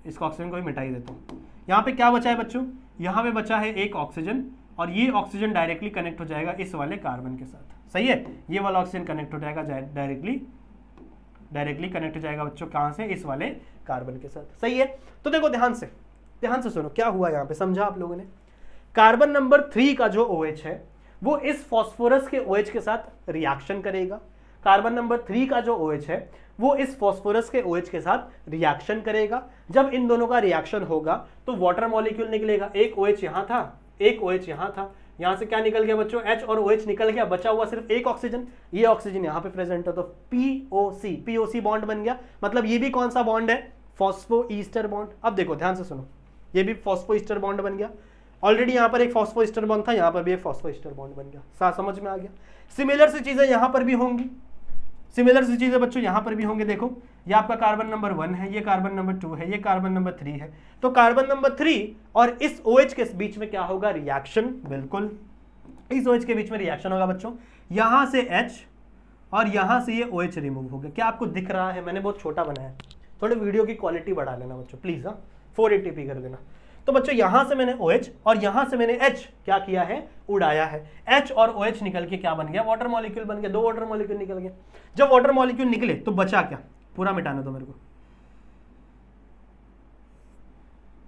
इसको ऑक्सीजन को भी मिटा ही देता हूं। यहां पे क्या बचा है बच्चों? यहां पे बचा है एक ऑक्सीजन, और ये ऑक्सीजन डायरेक्टली कनेक्ट हो जाएगा इस वाले कार्बन के साथ। सही है। ये वाला ऑक्सीजन कनेक्ट हो जाएगा डायरेक्टली कनेक्ट हो जाएगा बच्चों, कहां से? इस वाले कार्बन के साथ। सही है। तो देखो ध्यान से सुनो, क्या हुआ यहां पे, समझा आप लोगों ने? कार्बन नंबर 3 का जो OH है वो इस फॉस्फोरस के OH के साथ रिएक्शन करेगा। कार्बन नंबर 3 का जो OH है वो इस फॉस्फोरस के OH के साथ रिएक्शन करेगा। जब इन दोनों का रिएक्शन होगा तो वाटर मॉलिक्यूल निकलेगा। एक OH यहां था, एक OH यहां था, यहां से क्या निकल गया बच्चों? H और OH निकल गया, बचा हुआ सिर्फ एक ऑक्सीजन। ये ऑक्सीजन यहां पे प्रेजेंट है, तो POC बॉन्ड बन गया। मतलब ये भी कौन सा बॉन्ड है? Phospho ester bond. अब देखो ध्यान से सुनो, ये भी फॉस्फो ईस्टर बॉन्ड बन गया। ऑलरेडी यहां पर एक फॉस्फो ईस्टर बॉन्ड था, यहां पर भी एक फॉस्फो ईस्टर बॉन्ड बन गया। समझ में आ गया? सिमिलर सी चीजें यहां पर भी होंगी, सिमिलर सी चीजें बच्चों यहां पर भी होंगे। देखो ये आपका कार्बन नंबर 1 है, ये कार्बन नंबर 2 है, ये कार्बन नंबर 3 है। तो कार्बन नंबर 3 और इस OH के बीच में क्या होगा? रिएक्शन। बिल्कुल, इस OH के बीच में रिएक्शन होगा बच्चों। यहां से H और यहां से ये OH रिमूव हो गया। क्या आपको दिख रहा है? मैंने बहुत छोटा बनाया है, थोड़े वीडियो की क्वालिटी बढ़ा लेना बच्चों प्लीज। 480p कर देना। तो बच्चों यहां से मैंने OH और यहां से मैंने H क्या किया है? उड़ाया है। H और OH निकल के क्या बन गया? वाटर मॉलिक्यूल बन गया। 2 वाटर मॉलिक्यूल निकल गए। जब वाटर मॉलिक्यूल निकले तो बचा क्या? पूरा मिटाने दो मेरे को।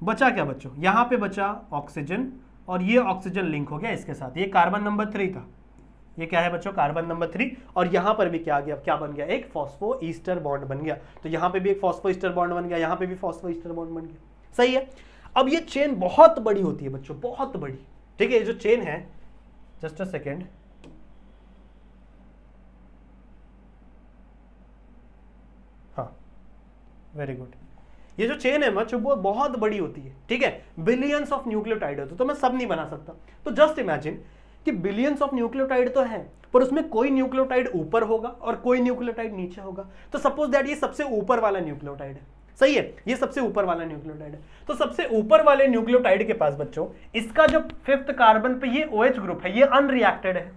बचा क्या बच्चों? यहां पे बचा ऑक्सीजन, और ये ऑक्सीजन लिंक हो गया इसके साथ। ये कार्बन नंबर 3 था, ये क्या है बच्चों, कार्बन नंबर 3, और यहां पर भी क्या आ गया, क्या बन गया, एक फॉस्फो ईस्टर बॉन्ड बन गया। तो यहां पे भी एक फॉस्फो ईस्टर बॉन्ड बन गया, यहां पे भी फॉस्फो ईस्टर बॉन्ड बन गया। सही है। अब ये चेन बहुत बड़ी होती है बच्चों, बहुत बड़ी। ठीक है, ये जो चेन है, जस्ट अ सेकेंड, हाँ वेरी गुड, ये जो चेन है बच्चों वो बहुत बड़ी होती है। ठीक है, बिलियंस ऑफ न्यूक्लियोटाइड होते, तो मैं सब नहीं बना सकता। तो जस्ट इमेजिन कि बिलियंस ऑफ न्यूक्लियोटाइड तो है, पर उसमें कोई न्यूक्लियोटाइड ऊपर होगा और कोई न्यूक्लियोटाइड नीचे होगा। तो सपोज दैट ये सबसे ऊपर वाला न्यूक्लियोटाइड है। सही है, ये सबसे ऊपर वाला न्यूक्लियोटाइड है। तो सबसे ऊपर वाले न्यूक्लियोटाइड के पास बच्चों इसका जो 5th कार्बन पे ये OH ग्रुप है, ये अनरिएक्टेड है।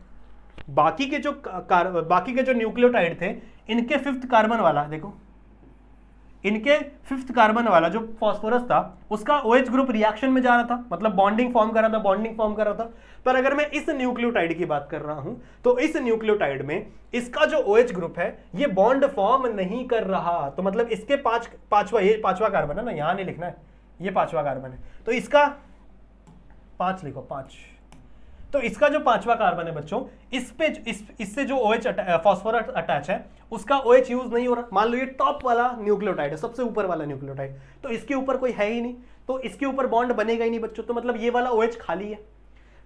बाकी के जो न्यूक्लियोटाइड थे, इनके 5th कार्बन वाला देखो, इनके 5th कार्बन वाला जो फास्फोरस था उसका OH ग्रुप रिएक्शन में जा रहा था, मतलब बॉन्डिंग फॉर्म कर रहा था। पर अगर मैं इस न्यूक्लियोटाइड की बात कर रहा हूं, तो इस न्यूक्लियोटाइड में इसका जो OH ग्रुप है ये बॉन्ड फॉर्म नहीं कर रहा। तो मतलब इसके ये पांचवा कार्बन है ना, यहां नहीं लिखना है, ये 5वां कार्बन है, तो इसका 5 लिखो, 5। तो इसका जो 5वां कार्बन है बच्चों, इससे जो OH फास्फोरस अटैच है उसका OH यूज नहीं हो रहा। मान लो ये टॉप वाला न्यूक्लियोटाइड है, सबसे ऊपर वाला न्यूक्लियोटाइड, तो इसके ऊपर कोई है ही नहीं, तो इसके ऊपर बॉन्ड बनेगा ही नहीं बच्चों। तो मतलब ये वाला OH खाली है,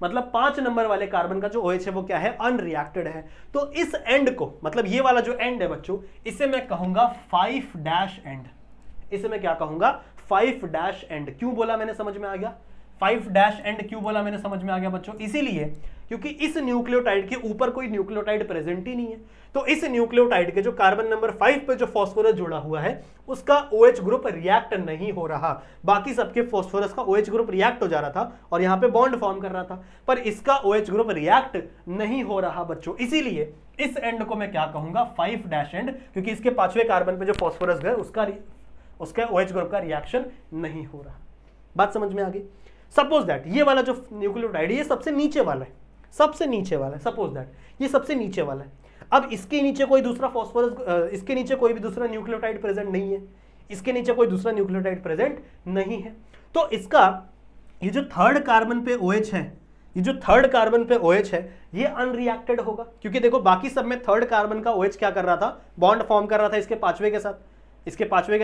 मतलब 5 नंबर वाले कार्बन का जो OH है वो क्या है, अनरिएक्टेड है। तो इस एंड को, मतलब ये वाला जो एंड है बच्चों, इसे मैं कहूंगा 5' एंड। इसे मैं क्या कहूंगा, 5' एंड। क्यों बोला मैंने, समझ में आ गया? 5' एंड क्यों बोला मैंने, समझ में आ गया बच्चों? इसीलिए क्योंकि इस न्यूक्लियोटाइड के ऊपर कोई न्यूक्लियोटाइड प्रेजेंट ही नहीं है। तो इस न्यूक्लियोटाइड के जो कार्बन नंबर 5 पे जो फास्फोरस जुड़ा हुआ है उसका OH ग्रुप रिएक्ट नहीं हो रहा। बाकी सबके फास्फोरस का OH ग्रुप रिएक्ट हो जा रहा था और यहाँ पे बॉन्ड फॉर्म कर रहा था, पर इसका OH ग्रुप रिएक्ट नहीं हो रहा बच्चों। इसीलिए इस एंड को मैं क्या कहूंगा, 5' एंड, क्योंकि इसके 5वें कार्बन पे जो फास्फोरस गए उसका OH ग्रुप का रिएक्शन नहीं हो रहा। बात समझ में आ गई? सपोज दैट ये वाला जो न्यूक्लियोटाइड ये सबसे नीचे वाला है, सपोज दैट ये सबसे नीचे वाला है। अब इसके नीचे कोई दूसरा फास्फोरस, इसके नीचे कोई भी दूसरा न्यूक्लियोटाइड प्रेजेंट नहीं है, इसके नीचे कोई दूसरा न्यूक्लियोटाइड प्रेजेंट नहीं है। तो इसका ये जो 3rd कार्बन पे OH है, ये अनरिएक्टेड होगा, क्योंकि देखो बाकी सब में 3rd कार्बन का OH क्या कर रहा था, बॉन्ड फॉर्म कर रहा था इसके 5वें के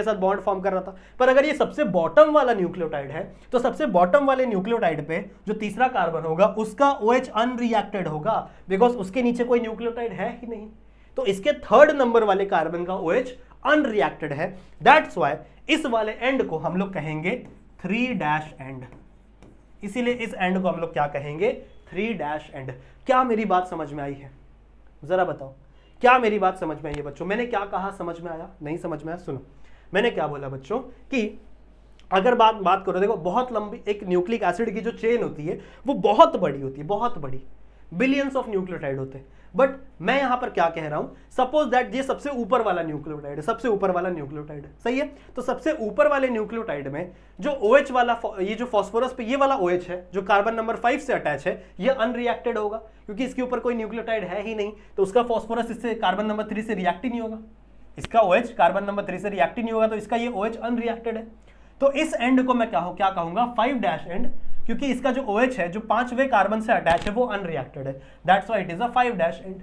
साथ बॉन्ड फॉर्म कर रहा था। पर अगर ये सबसे बॉटम वाला न्यूक्लियोटाइड है, तो सबसे बॉटम वाले न्यूक्लियोटाइड पे जो तीसरा कार्बन होगा उसका OH अनरिएक्टेड होगा, बिकॉज उसके नीचे कोई न्यूक्लियोटाइड है ही नहीं। तो इसके 3rd नंबर वाले कार्बन का OH अनरिएक्टेड है। दैट्स व्हाई इस वाले एंड को हम लोग कहेंगे 3' एंड। इसीलिए इस एंड को हम लोग क्या कहेंगे, 3' एंड। क्या मेरी बात समझ में आई है? जरा बताओ, क्या मेरी बात समझ में आई है बच्चों? मैंने क्या कहा, समझ में आया? नहीं समझ में आया? सुनो, मैंने क्या बोला बच्चों कि अगर बात करो, देखो बहुत लंबी एक न्यूक्लिक एसिड की जो चेन होती है वो बहुत बड़ी होती है, बहुत बड़ी, बिलियंस ऑफ न्यूक्लियोटाइड होते हैं। बट मैं यहां पर क्या कह रहा हूं, सपोज दैट ये सबसे ऊपर वाला न्यूक्लियोटाइड है, सही है। तो सबसे ऊपर वाले न्यूक्लियोटाइड में जो OH वाला, ये जो फास्फोरस पे ये वाला OH है जो कार्बन नंबर 5 से अटैच है, ये अनरिएक्टेड होगा, क्योंकि इसके ऊपर कोई न्यूक्लियोटाइड है ही नहीं। तो उसका फास्फोरस इससे कार्बन नंबर 3 से रिएक्ट ही नहीं होगा, इसका OH कार्बन नंबर 3 से रिएक्ट ही नहीं होगा, तो इसका ये OH अनरिएक्टेड है। तो इस एंड को मैं क्या कहूंगा, 5' एंड, क्योंकि इसका जो OH है जो 5वें कार्बन से अटैच है वो अनरिएक्टेड है। That's why it is a 5' and.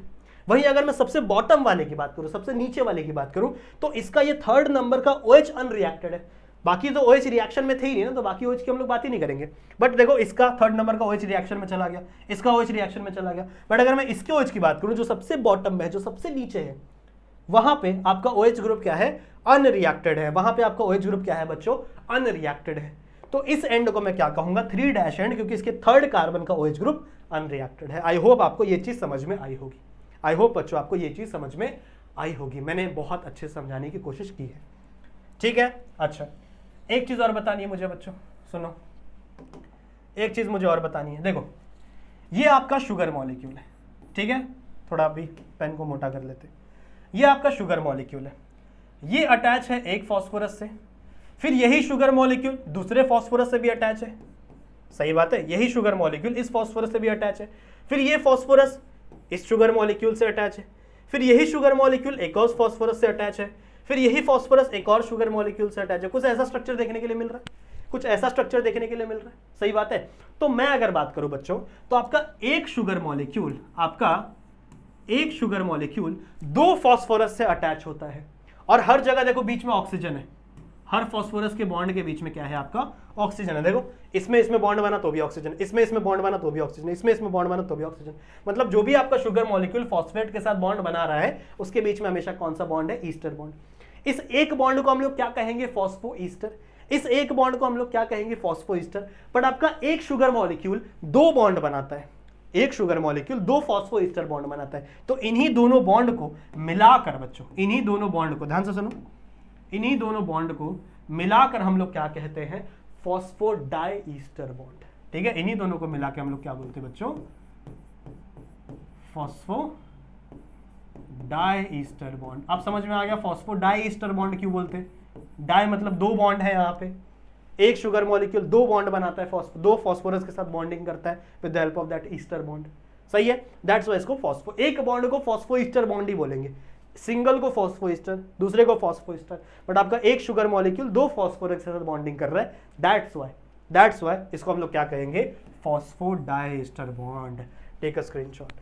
वहीं अगर मैं सबसे बॉटम वाले की बात करूं, सबसे नीचे वाले की बात करूं, तो इसका ये 3rd नंबर का OH अनरिएक्टेड है। बाकी तो OH रिएक्शन में थे ही नहीं ना, तो बाकी OH की हम लोग बात ही नहीं करेंगे। बट देखो इसका 3rd नंबर का OH रिएक्शन में चला गया, इसका OH रिएक्शन में चला गया। बट अगर मैं इसके OH की बात करूं जो सबसे बॉटम में है, जो सबसे नीचे है, वहां पे आपका OH ग्रुप क्या है, अनरिएक्टेड है। वहां पे आपका OH ग्रुप क्या है बच्चों, अनरिएक्टेड है। तो इस एंड को मैं क्या कहूंगा, 3' एंड, क्योंकि इसके 3rd कार्बन का OH ग्रुप अनरिएक्टेड है। आई होप आपको ये चीज समझ में आई होगी। आई होप बच्चों आपको ये चीज समझ में आई होगी। मैंने बहुत अच्छे से समझाने की कोशिश की है, ठीक है। अच्छा, एक चीज और बतानी है मुझे बच्चों, सुनो, एक चीज मुझे और बतानी है। देखो ये आपका शुगर मॉलिक्यूल है, ठीक है, थोड़ा अभी पेन को मोटा कर लेते। ये आपका शुगर मॉलिक्यूल है, ये अटैच है एक फास्फोरस से, फिर यही शुगर मॉलिक्यूल दूसरे फास्फोरस से भी अटैच है, सही बात है, यही शुगर मॉलिक्यूल इस फास्फोरस से भी अटैच है, फिर ये फास्फोरस इस शुगर मॉलिक्यूल से अटैच है, फिर यही शुगर मॉलिक्यूल एक और फास्फोरस से अटैच है, फिर यही फास्फोरस एक और शुगर मॉलिक्यूल से अटैच है। कुछ ऐसा स्ट्रक्चर देखने के लिए मिल रहा है, सही बात है। तो मैं अगर बात करूं बच्चों, तो आपका एक शुगर मॉलिक्यूल आपका एक शुगर मॉलिक्यूल दो फॉस्फोरस से अटैच होता है, और हर जगह देखो बीच में ऑक्सीजन है, हर फॉस्फोरस के बॉन्ड के बीच में क्या है आपका, ऑक्सीजन है। देखो इसमें बॉन्ड बना तो भी ऑक्सीजन, इसमें बॉन्ड बना तो भी ऑक्सीजन, इसमें बॉन्ड बना तो भी ऑक्सीजन। मतलब जो भी आपका शुगर मॉलिक्यूल फॉस्फेट के साथ बॉन्ड बना रहा है उसके बीच में हमेशा कौन सा बॉन्ड है, ईस्टर बॉन्ड। इस एक बॉन्ड को हम लोग क्या कहेंगे, फॉस्फो ईस्टर। इस एक बॉन्ड को हम लोग क्या कहेंगे, फॉस्फो ईस्टर। बट आपका एक शुगर मॉलिक्यूल दो बॉन्ड बनाता है, एक शुगर मॉलिक्यूल दो फॉस्फो ईस्टर बॉन्ड बनाता है। तो इन्हीं दोनों बॉन्ड को मिलाकर बच्चों, इन्हीं दोनों बॉन्ड को ध्यान से सुनो, इन्हीं दोनों बॉन्ड को मिलाकर हम लोग क्या कहते हैं, फॉस्फोडाईस्टर बॉन्ड। ठीक है, इन्हीं दोनों को मिलाकर हम लोग क्या बोलते हैं बच्चों, फॉस्फोडाईस्टर बॉन्ड। अब समझ में आ गया फॉस्फोडाईस्टर बॉन्ड क्यों बोलते हैं। डाई मतलब दो बॉन्ड है, यहाँ पे एक शुगर मॉलिक्यूल दो बॉन्ड बनाता है, दो फॉस्फोरस के साथ बॉन्डिंग करता है with the help of that ester bond. सही है, दैट्स व्हाई इसको फॉस्फो, एक बॉन्ड को फॉस्फो ईस्टर बॉन्ड ही बोलेंगे, सिंगल को फॉस्फो ईस्टर, दूसरे को फॉस्फो ईस्टर। बट आपका एक शुगर मॉलिक्यूल दो फॉस्फोरस के साथ बॉन्डिंग कर रहा है, दैट्स व्हाई इसको हम लोग क्या कहेंगे, phosphodiester bond. Take a screenshot.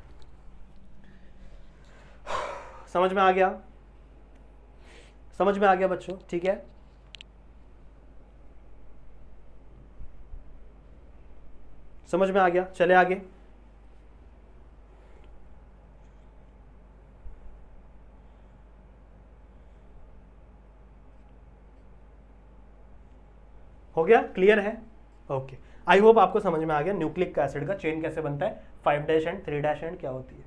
समझ में आ गया, समझ में आ गया बच्चों, ठीक है। समझ में आ गया, चले आगे। हो गया, क्लियर है, ओके। आई होप आपको समझ में आ गया न्यूक्लिक एसिड का चेन कैसे बनता है, 5' एंड 3' एंड क्या होती है।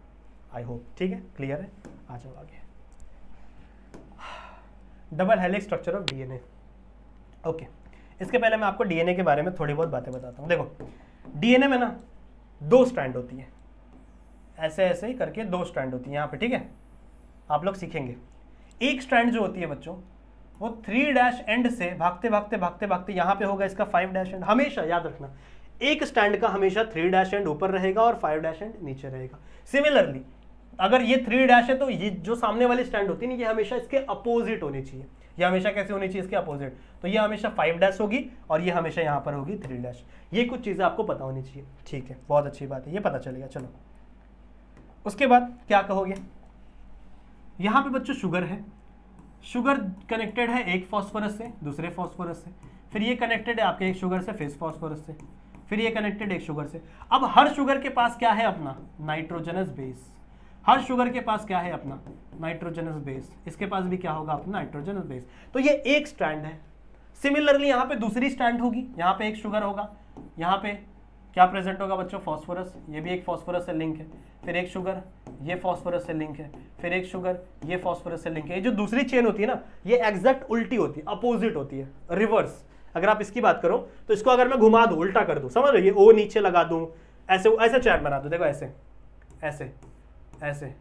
आई होप ठीक है, क्लियर है। आ जाओ आगे। Double helix structure of DNA. Okay, इसके पहले मैं आपको डीएनए के बारे में थोड़ी बहुत बातें बताता हूँ। देखो डीएनए में ना दो स्ट्रैंड होती है, ऐसे ऐसे ही करके दो स्ट्रैंड होती है यहाँ पे, ठीक है। आप लोग सीखेंगे एक स्ट्रैंड जो होती है बच्चों वो 3' एंड से भागते भागते भागते भागते यहाँ पे होगा इसका 5' एंड। हमेशा याद रखना एक स्टैंड का हमेशा 3' एंड ऊपर रहेगा और 5' एंड नीचे रहेगा। सिमिलरली अगर ये 3' है तो ये जो सामने वाली स्टैंड होती है ना ये हमेशा इसके अपोजिट होनी चाहिए। ये हमेशा कैसे होनी चाहिए, इसके अपोजिट। तो ये हमेशा 5' होगी और ये हमेशा यहाँ पर होगी 3'। ये कुछ चीज़ें आपको पता होनी चाहिए, ठीक है, बहुत अच्छी बात है, ये पता चलेगा। चलो उसके बाद क्या कहोगे, यहाँ पे बच्चों शुगर है, शुगर कनेक्टेड है एक फॉस्फोरस से दूसरे फॉस्फोरस से, फिर ये कनेक्टेड है आपके एक शुगर से फिर फॉस्फोरस से, फिर ये कनेक्टेड एक शुगर से। अब हर शुगर के पास क्या है अपना नाइट्रोजनस बेस, हर शुगर के पास क्या है अपना नाइट्रोजनस बेस, इसके पास भी क्या होगा अपना नाइट्रोजनस बेस। तो ये एक स्ट्रैंड है। सिमिलरली यहाँ पे दूसरी स्ट्रैंड होगी, यहाँ पे एक शुगर होगा, यहाँ पे क्या प्रेजेंट होगा बच्चों फॉस्फोरस, ये भी एक फॉस्फोरस से लिंक है, फिर एक शुगर ये फॉस्फोरस से लिंक है, फिर एक शुगर ये फॉस्फोरस से लिंक है। ये जो दूसरी चेन होती है ना ये एग्जैक्ट उल्टी होती है, अपोजिट होती है, रिवर्स। अगर आप इसकी बात करो तो इसको अगर मैं घुमा दूं उल्टा कर दूं, समझ रहे, ये ओ नीचे लगा दूं, ऐसे ऐसे चैन बना दूं, देखो ऐसे ऐसे ऐसे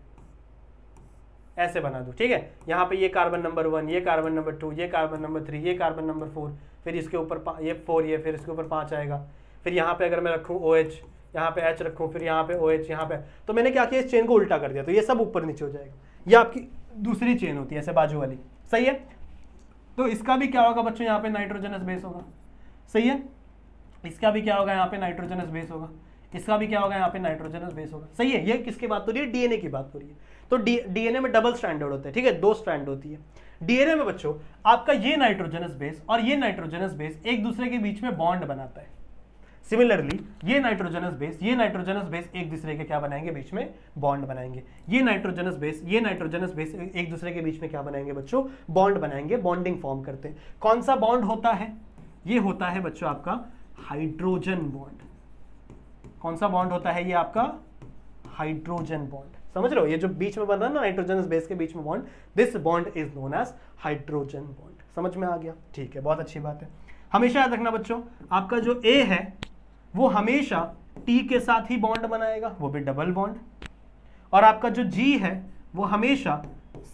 ऐसे बना दूं, ठीक है। यहाँ पे ये कार्बन नंबर 1, ये कार्बन नंबर 2, ये कार्बन नंबर 3, ये कार्बन नंबर 4, फिर इसके ऊपर ये 4, ये फिर इसके ऊपर 5 आएगा। फिर यहाँ पे अगर मैं रखूँ OH, यहाँ पे H रखूँ, फिर यहाँ पे OH, यहाँ पे, तो मैंने क्या किया इस चेन को उल्टा कर दिया, तो ये सब ऊपर नीचे हो जाएगा। ये आपकी दूसरी चेन होती है ऐसे बाजू वाली, सही है। तो इसका भी क्या होगा बच्चों, यहाँ पे नाइट्रोजनस बेस होगा, सही है। इसका भी क्या होगा, यहाँ पे नाइट्रोजनस बेस होगा, इसका भी क्या होगा, यहाँ पे नाइट्रोजनस बेस होगा, सही है। ये किसकी बात हो रही है, डीएनए की बात हो रही है। तो डीएनए में डबल स्ट्रैंडर्ड होते हैं, ठीक है, दो स्ट्रैंड होती है डीएनए में बच्चों। आपका ये नाइट्रोजनस बेस और ये नाइट्रोजनस बेस एक दूसरे के बीच में बॉन्ड बनाता है। सिमिलरली ये नाइट्रोजनस बेस एक दूसरे के क्या बनाएंगे, बीच में बॉन्ड बनाएंगे। ये नाइट्रोजनस बेस एक दूसरे के बीच में क्या बनाएंगे बच्चों, बॉन्ड बनाएंगे, बॉन्डिंग फॉर्म करते हैं। कौन सा बॉन्ड होता है, ये होता है बच्चों आपका हाइड्रोजन बॉन्ड। कौन सा बॉन्ड होता है, ये आपका हाइड्रोजन बॉन्ड। समझ रहे हो, ये जो बीच में बन रहा है ना नाइट्रोजनस बेस के बीच में bond, this bond is known as hydrogen bond. समझ में आ गया, ठीक है, बहुत अच्छी बात है। हमेशा याद रखना बच्चों आपका जो A है वो हमेशा T के साथ ही बॉन्ड बनाएगा, वो भी डबल बॉन्ड, और आपका जो G है वो हमेशा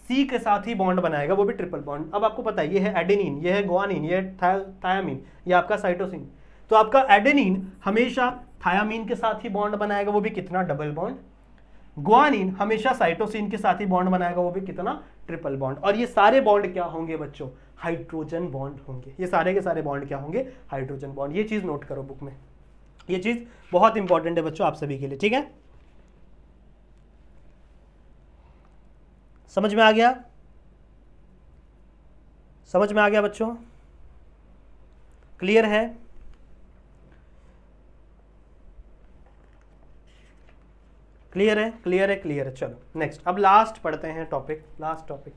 C के साथ ही बॉन्ड बनाएगा, वो भी ट्रिपल बॉन्ड। अब आपको पता है ये है एडेनिन, ये है गुआनिन, ये है थायामीन, ये आपका साइटोसिन। तो आपका एडेनिन हमेशा थायामीन के साथ ही बॉन्ड बनाएगा, वो भी कितना डबल बॉन्ड। गुआनिन हमेशा साइटोसिन के साथ ही बॉन्ड बनाएगा, वो भी कितना ट्रिपल बॉन्ड। और ये सारे बॉन्ड क्या होंगे बच्चों, हाइड्रोजन बॉन्ड होंगे। ये सारे के सारे बॉन्ड क्या होंगे, हाइड्रोजन बॉन्ड। ये चीज नोट करो बुक में, ये चीज बहुत इंपॉर्टेंट है बच्चों आप सभी के लिए, ठीक है। समझ में आ गया? समझ में आ गया बच्चों? क्लियर है? क्लियर है? क्लियर है? क्लियर है। चलो नेक्स्ट, अब लास्ट पढ़ते हैं topic, last topic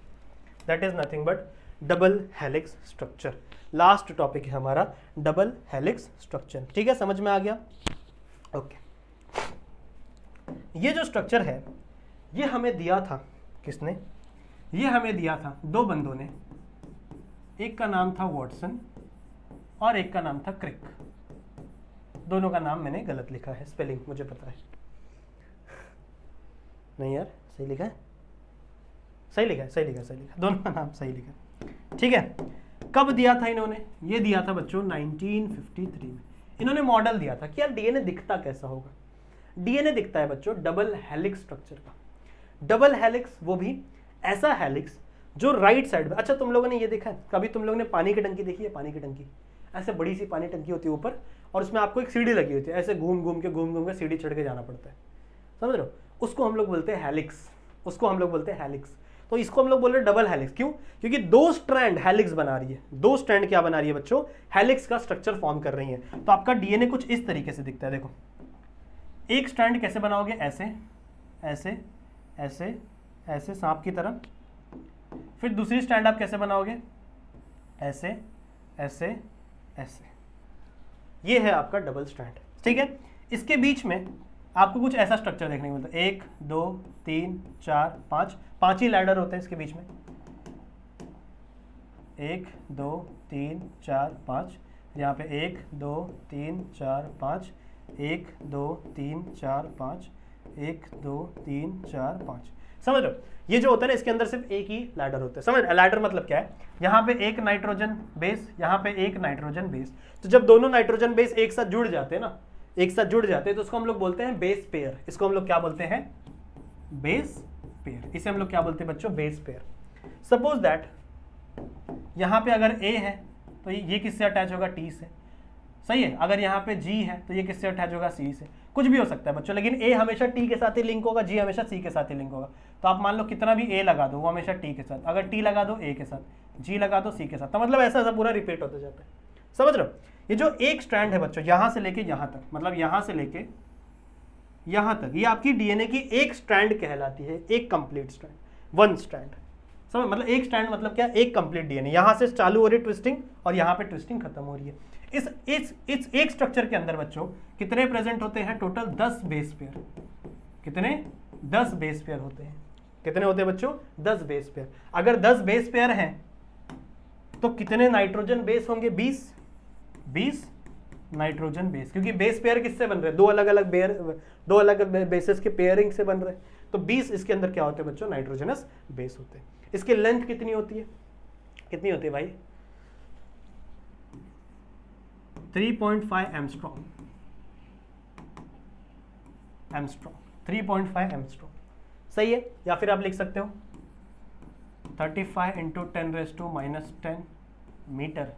that is nothing but double helix structure. Last topic है हमारा डबल हेलिक्स स्ट्रक्चर। ठीक है, समझ में आ गया? ओके। ये जो स्ट्रक्चर है ये हमें दिया था, किसने? ये हमें दिया था दो बंदों ने, एक का नाम था वॉटसन और एक का नाम था क्रिक। दोनों का नाम मैंने गलत लिखा है, स्पेलिंग मुझे पता है। नहीं यार, सही लिखा है, सही लिखा है, सही लिखा है, सही लिखा है, दोनों का नाम सही लिखा है। ठीक है, कब दिया था इन्होंने? ये दिया था बच्चों 1953 में। इन्होंने मॉडल दिया था कि यार डीएनए दिखता कैसा होगा। डीएनए दिखता है बच्चों डबल हेलिक्स स्ट्रक्चर का। डबल हेलिक्स, वो भी ऐसा हेलिक्स जो राइट साइड में। अच्छा, तुम लोगों ने ये देखा है कभी? तुम लोगों ने पानी की टंकी देखी है? पानी की टंकी ऐसे बड़ी सी पानी टंकी होती है ऊपर, और उसमें आपको एक सीढ़ी लगी होती है, ऐसे घूम घूम के सीढ़ी चढ़ के जाना पड़ता है, समझ रहे हो? उसको हम लोग बोलते हैं हेलिक्स, उसको हम लोग बोलते हैं हेलिक्स। तो इसको हम लोग बोल रहे हैं डबल हेलिक्स। क्यों? क्योंकि दो स्ट्रैंड हेलिक्स बना रही है। दो स्ट्रैंड क्या बना रही है बच्चों? हेलिक्स का स्ट्रक्चर फॉर्म कर रही है। तो आपका डीएनए कुछ इस तरीके से दिखता है। देखो, एक स्ट्रैंड कैसे बनाओगे? ऐसे ऐसे ऐसे ऐसे, सांप की तरह। फिर दूसरी स्ट्रैंड आप कैसे बनाओगे? ऐसे ऐसे ऐसे। ये है आपका डबल स्ट्रैंड। ठीक है, इसके बीच में आपको कुछ ऐसा स्ट्रक्चर देखने को मिलता है। 1 2 3 4 5, 5 ही लैडर होते हैं इसके बीच में। 1 2 3 4 5, यहाँ पे 1 2 3 4 5, 1 2 3 4 5, 1 2 3 4 5। समझ लो, ये जो होता है ना, इसके अंदर सिर्फ एक ही लैडर होता है। समझ? लैडर मतलब क्या है? यहाँ पे एक नाइट्रोजन बेस, यहाँ पे एक नाइट्रोजन बेस। तो जब दोनों नाइट्रोजन बेस एक साथ जुड़ जाते हैं ना, एक साथ जुड़ जाते हैं, तो उसको हम लोग बोलते हैं बेस पेयर। इसको हम लोग क्या बोलते हैं? Base pair. इसे हम लोग क्या बोलते हैं बच्चों? Base pair. सपोज दैट यहाँ पे अगर ए है तो ये किससे अटैच होगा? टी से। सही है। अगर यहाँ पे जी है तो ये किससे अटैच होगा? सी से। कुछ भी हो सकता है बच्चों, लेकिन ए हमेशा टी के साथ ही लिंक होगा, जी हमेशा सी के साथ ही लिंक होगा। तो आप मान लो कितना भी ए लगा दो वो हमेशा टी के साथ, अगर टी लगा दो ए के साथ, जी लगा दो सी के साथ। तो मतलब ऐसा ऐसा पूरा रिपीट होता जाता है। समझ रहे हो? ये जो एक स्ट्रैंड है बच्चों, यहां से लेके यहां तक, मतलब यहां से लेके यहां तक, ये आपकी डीएनए की एक स्ट्रैंड कहलाती है। एक कंप्लीट स्ट्रैंड, वन स्ट्रैंड। समझ? मतलब एक स्ट्रैंड मतलब क्या? एक कंप्लीट डीएनए। यहां से चालू हो रही है ट्विस्टिंग और यहां पे ट्विस्टिंग खत्म हो रही है। इस एक स्ट्रक्चर के अंदर बच्चों कितने प्रेजेंट होते हैं? Total 10 base pair. कितने? 10 बेस पेयर होते हैं। कितने होते हैं बच्चों? 10 बेस पेयर। अगर 10 बेस पेयर हैं तो कितने नाइट्रोजन बेस होंगे? 20 नाइट्रोजन बेस, क्योंकि बेस पेयर किससे बन रहे हैं? दो अलग अलग बेसिस के पेयरिंग से बन रहे हैं। तो 20 इसके अंदर क्या होते हैं बच्चों? नाइट्रोजनस बेस होते हैं। इसकी लेंथ कितनी होती है? कितनी होती है भाई? 3.5 एंगस्ट्रॉम। 3.5 एंगस्ट्रॉम। सही है। या फिर आप लिख सकते हो 35 × 10⁻⁻10 मीटर,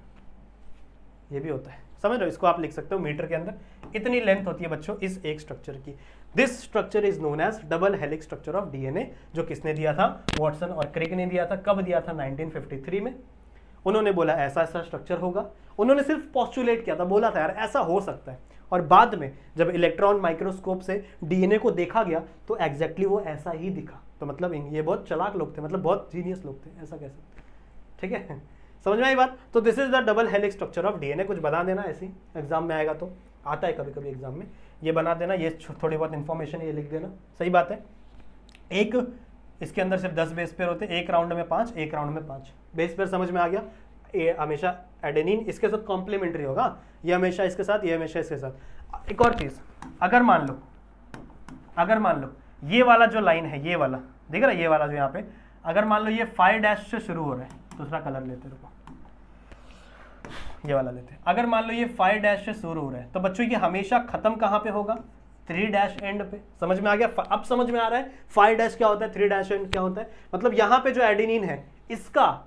ये भी होता है। समझ रहे हो? इसको आप लिख सकते हो मीटर के अंदर। इतनी लेंथ होती है बच्चों इस एक स्ट्रक्चर की। This structure is known as double helix structure of DNA, जो किसने दिया था? वॉटसन और क्रिक ने दिया था। कब दिया था? 1953 में। उन्होंने बोला ऐसा ऐसा स्ट्रक्चर होगा। उन्होंने सिर्फ पोस्टुलेट किया था, बोला था यार ऐसा हो सकता है। और बाद में जब इलेक्ट्रॉन माइक्रोस्कोप से डीएनए को देखा गया तो एग्जैक्टली वो ऐसा ही दिखा। तो मतलब ये बहुत चालाक लोग थे, मतलब बहुत जीनियस लोग थे, ऐसा कह सकते। ठीक है, समझ में आई बात? तो this is the double helix structure of DNA. कुछ बना देना ऐसी, एग्जाम में आएगा तो आता है कभी कभी एग्जाम में, ये बना देना, ये थोड़ी बहुत इंफॉर्मेशन ये लिख देना। सही बात है। एक इसके अंदर सिर्फ 10 बेस पेयर होते हैं, एक राउंड में 5, एक राउंड में 5 बेस पेयर। समझ में आ गया? ये हमेशा एडेनिन इसके साथ कॉम्प्लीमेंट्री होगा, ये हमेशा इसके साथ, ये हमेशा इसके साथ। एक और चीज, अगर मान लो ये वाला जो लाइन है, ये वाला देख रहा है, ये वाला जो यहाँ पे, अगर मान लो ये 5' से शुरू हो रहा है, दूसरा कलर लेते रुको, ये वाला लेते हैं। अगर मान लो ये 5' से शुरू हो रहा है तो बच्चों ये हमेशा खत्म कहाँ पे होगा? 3' एंड पे। समझ में आ गया? अब समझ में आ रहा है 5' क्या होता है, 3' एंड क्या होता है? मतलब यहाँ पे जो एडेनिन है, इसका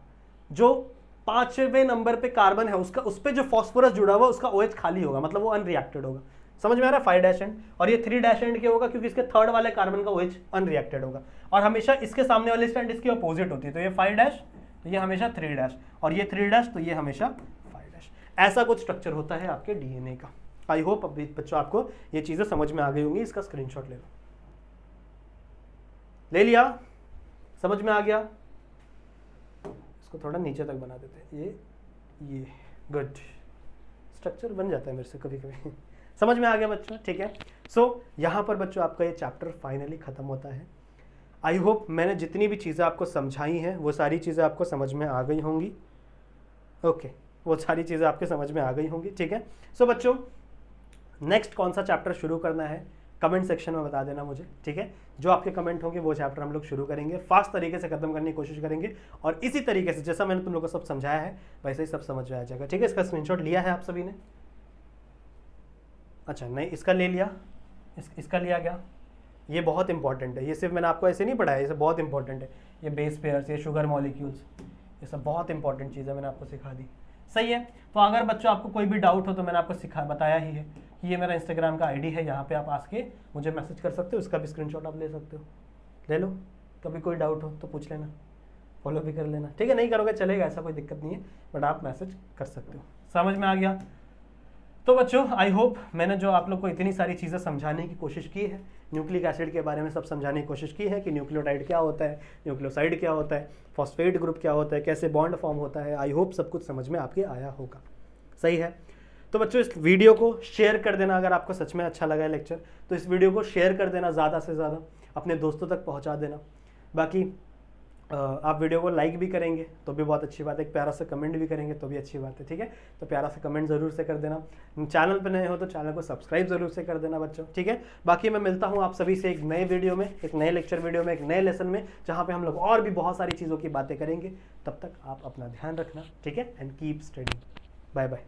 जो 5वें नंबर पे कार्बन है, उसका उस पे जो फॉस्फोरस जुड़ा हुआ उसका OH खाली होगा, मतलब वो अनरिएक्टेड होगा। समझ में आ रहा है 5 डैश एंड, और ये 3 डैश एंड क्या होगा, क्योंकि इसके थर्ड वाले कार्बन का OH अनरिएक्टेड होगा, और हमेशा इसके सामने वाली स्ट्रैंड इसकी अपोजिट होती है, तो ये 5 डैश, तो ये हमेशा 3 डैश, और ये 3 डैश, तो ये हमेशा 5 डैश। ऐसा कुछ स्ट्रक्चर होता है आपके डीएनए का। आई होप अभी बच्चों आपको ये चीजें समझ में आ गई होंगी। इसका स्क्रीनशॉट ले लो। ले लिया, समझ में आ गया? इसको थोड़ा नीचे तक बना देते हैं, ये गुड, स्ट्रक्चर बन जाता है मेरे से कभी कभी। समझ में आ गया बच्चों? ठीक है। सो यहाँ पर बच्चों आपका ये चैप्टर फाइनली खत्म होता है। आई होप मैंने जितनी भी चीज़ें आपको समझाई हैं वो सारी चीज़ें आपको समझ में आ गई होंगी। ओके, वो सारी चीज़ें आपके समझ में आ गई होंगी। ठीक है। सो बच्चों नेक्स्ट कौन सा चैप्टर शुरू करना है कमेंट सेक्शन में बता देना मुझे। ठीक है, जो आपके कमेंट होंगे वो चैप्टर हम लोग शुरू करेंगे, फास्ट तरीके से खत्म करने की कोशिश करेंगे, और इसी तरीके से जैसा मैंने तुम लोग को सब समझाया है वैसे ही सब समझ में आ जाएगा। ठीक है, इसका स्क्रीनशॉट लिया है आप सभी ने? अच्छा नहीं, इसका ले लिया, इसका लिया क्या? ये बहुत इंपॉर्टेंट है, ये सिर्फ मैंने आपको ऐसे नहीं पढ़ाया, ये सब बहुत इंपॉर्टेंट है। ये बेस पेयर्स, ये शुगर मॉलिक्यूल्स, ये सब बहुत इंपॉर्टेंट चीज़ है, मैंने आपको सिखा दी। सही है। तो अगर बच्चों आपको कोई भी डाउट हो तो मैंने आपको बताया ही है कि ये मेरा इंस्टाग्राम का आईडी है, यहाँ पे आप आके मुझे मैसेज कर सकते हो, उसका भी स्क्रीनशॉट आप ले सकते हो, ले लो। कभी कोई डाउट हो तो पूछ लेना, फॉलो भी कर लेना। ठीक है, नहीं करोगे चलेगा, ऐसा कोई दिक्कत नहीं है, बट आप मैसेज कर सकते हो। समझ में आ गया? तो बच्चों आई होप मैंने जो आप लोग को इतनी सारी चीज़ें समझाने की कोशिश की है, न्यूक्लिक एसिड के बारे में सब समझाने की कोशिश की है कि न्यूक्लियोटाइड क्या होता है, न्यूक्लियोसाइड क्या होता है, फॉस्फेट ग्रुप क्या होता है, कैसे बॉन्ड फॉर्म होता है। आई होप सब कुछ समझ में आपके आया होगा। सही है। तो बच्चों इस वीडियो को शेयर कर देना, अगर आपको सच में अच्छा लगा है लेक्चर तो इस वीडियो को शेयर कर देना, ज़्यादा से ज़्यादा अपने दोस्तों तक पहुँचा देना। बाकी आप वीडियो को लाइक भी करेंगे तो भी बहुत अच्छी बात है, एक प्यारा सा कमेंट भी करेंगे तो भी अच्छी बात है। ठीक है, तो प्यारा सा कमेंट ज़रूर से कर देना। चैनल पर नए हो तो चैनल को सब्सक्राइब ज़रूर से कर देना बच्चों। ठीक है, बाकी मैं मिलता हूँ आप सभी से एक नए वीडियो में, एक नए लेक्चर वीडियो में, एक नए लेसन में, जहाँ पे हम लोग और भी बहुत सारी चीज़ों की बातें करेंगे। तब तक आप अपना ध्यान रखना। ठीक है, and keep studying. Bye bye.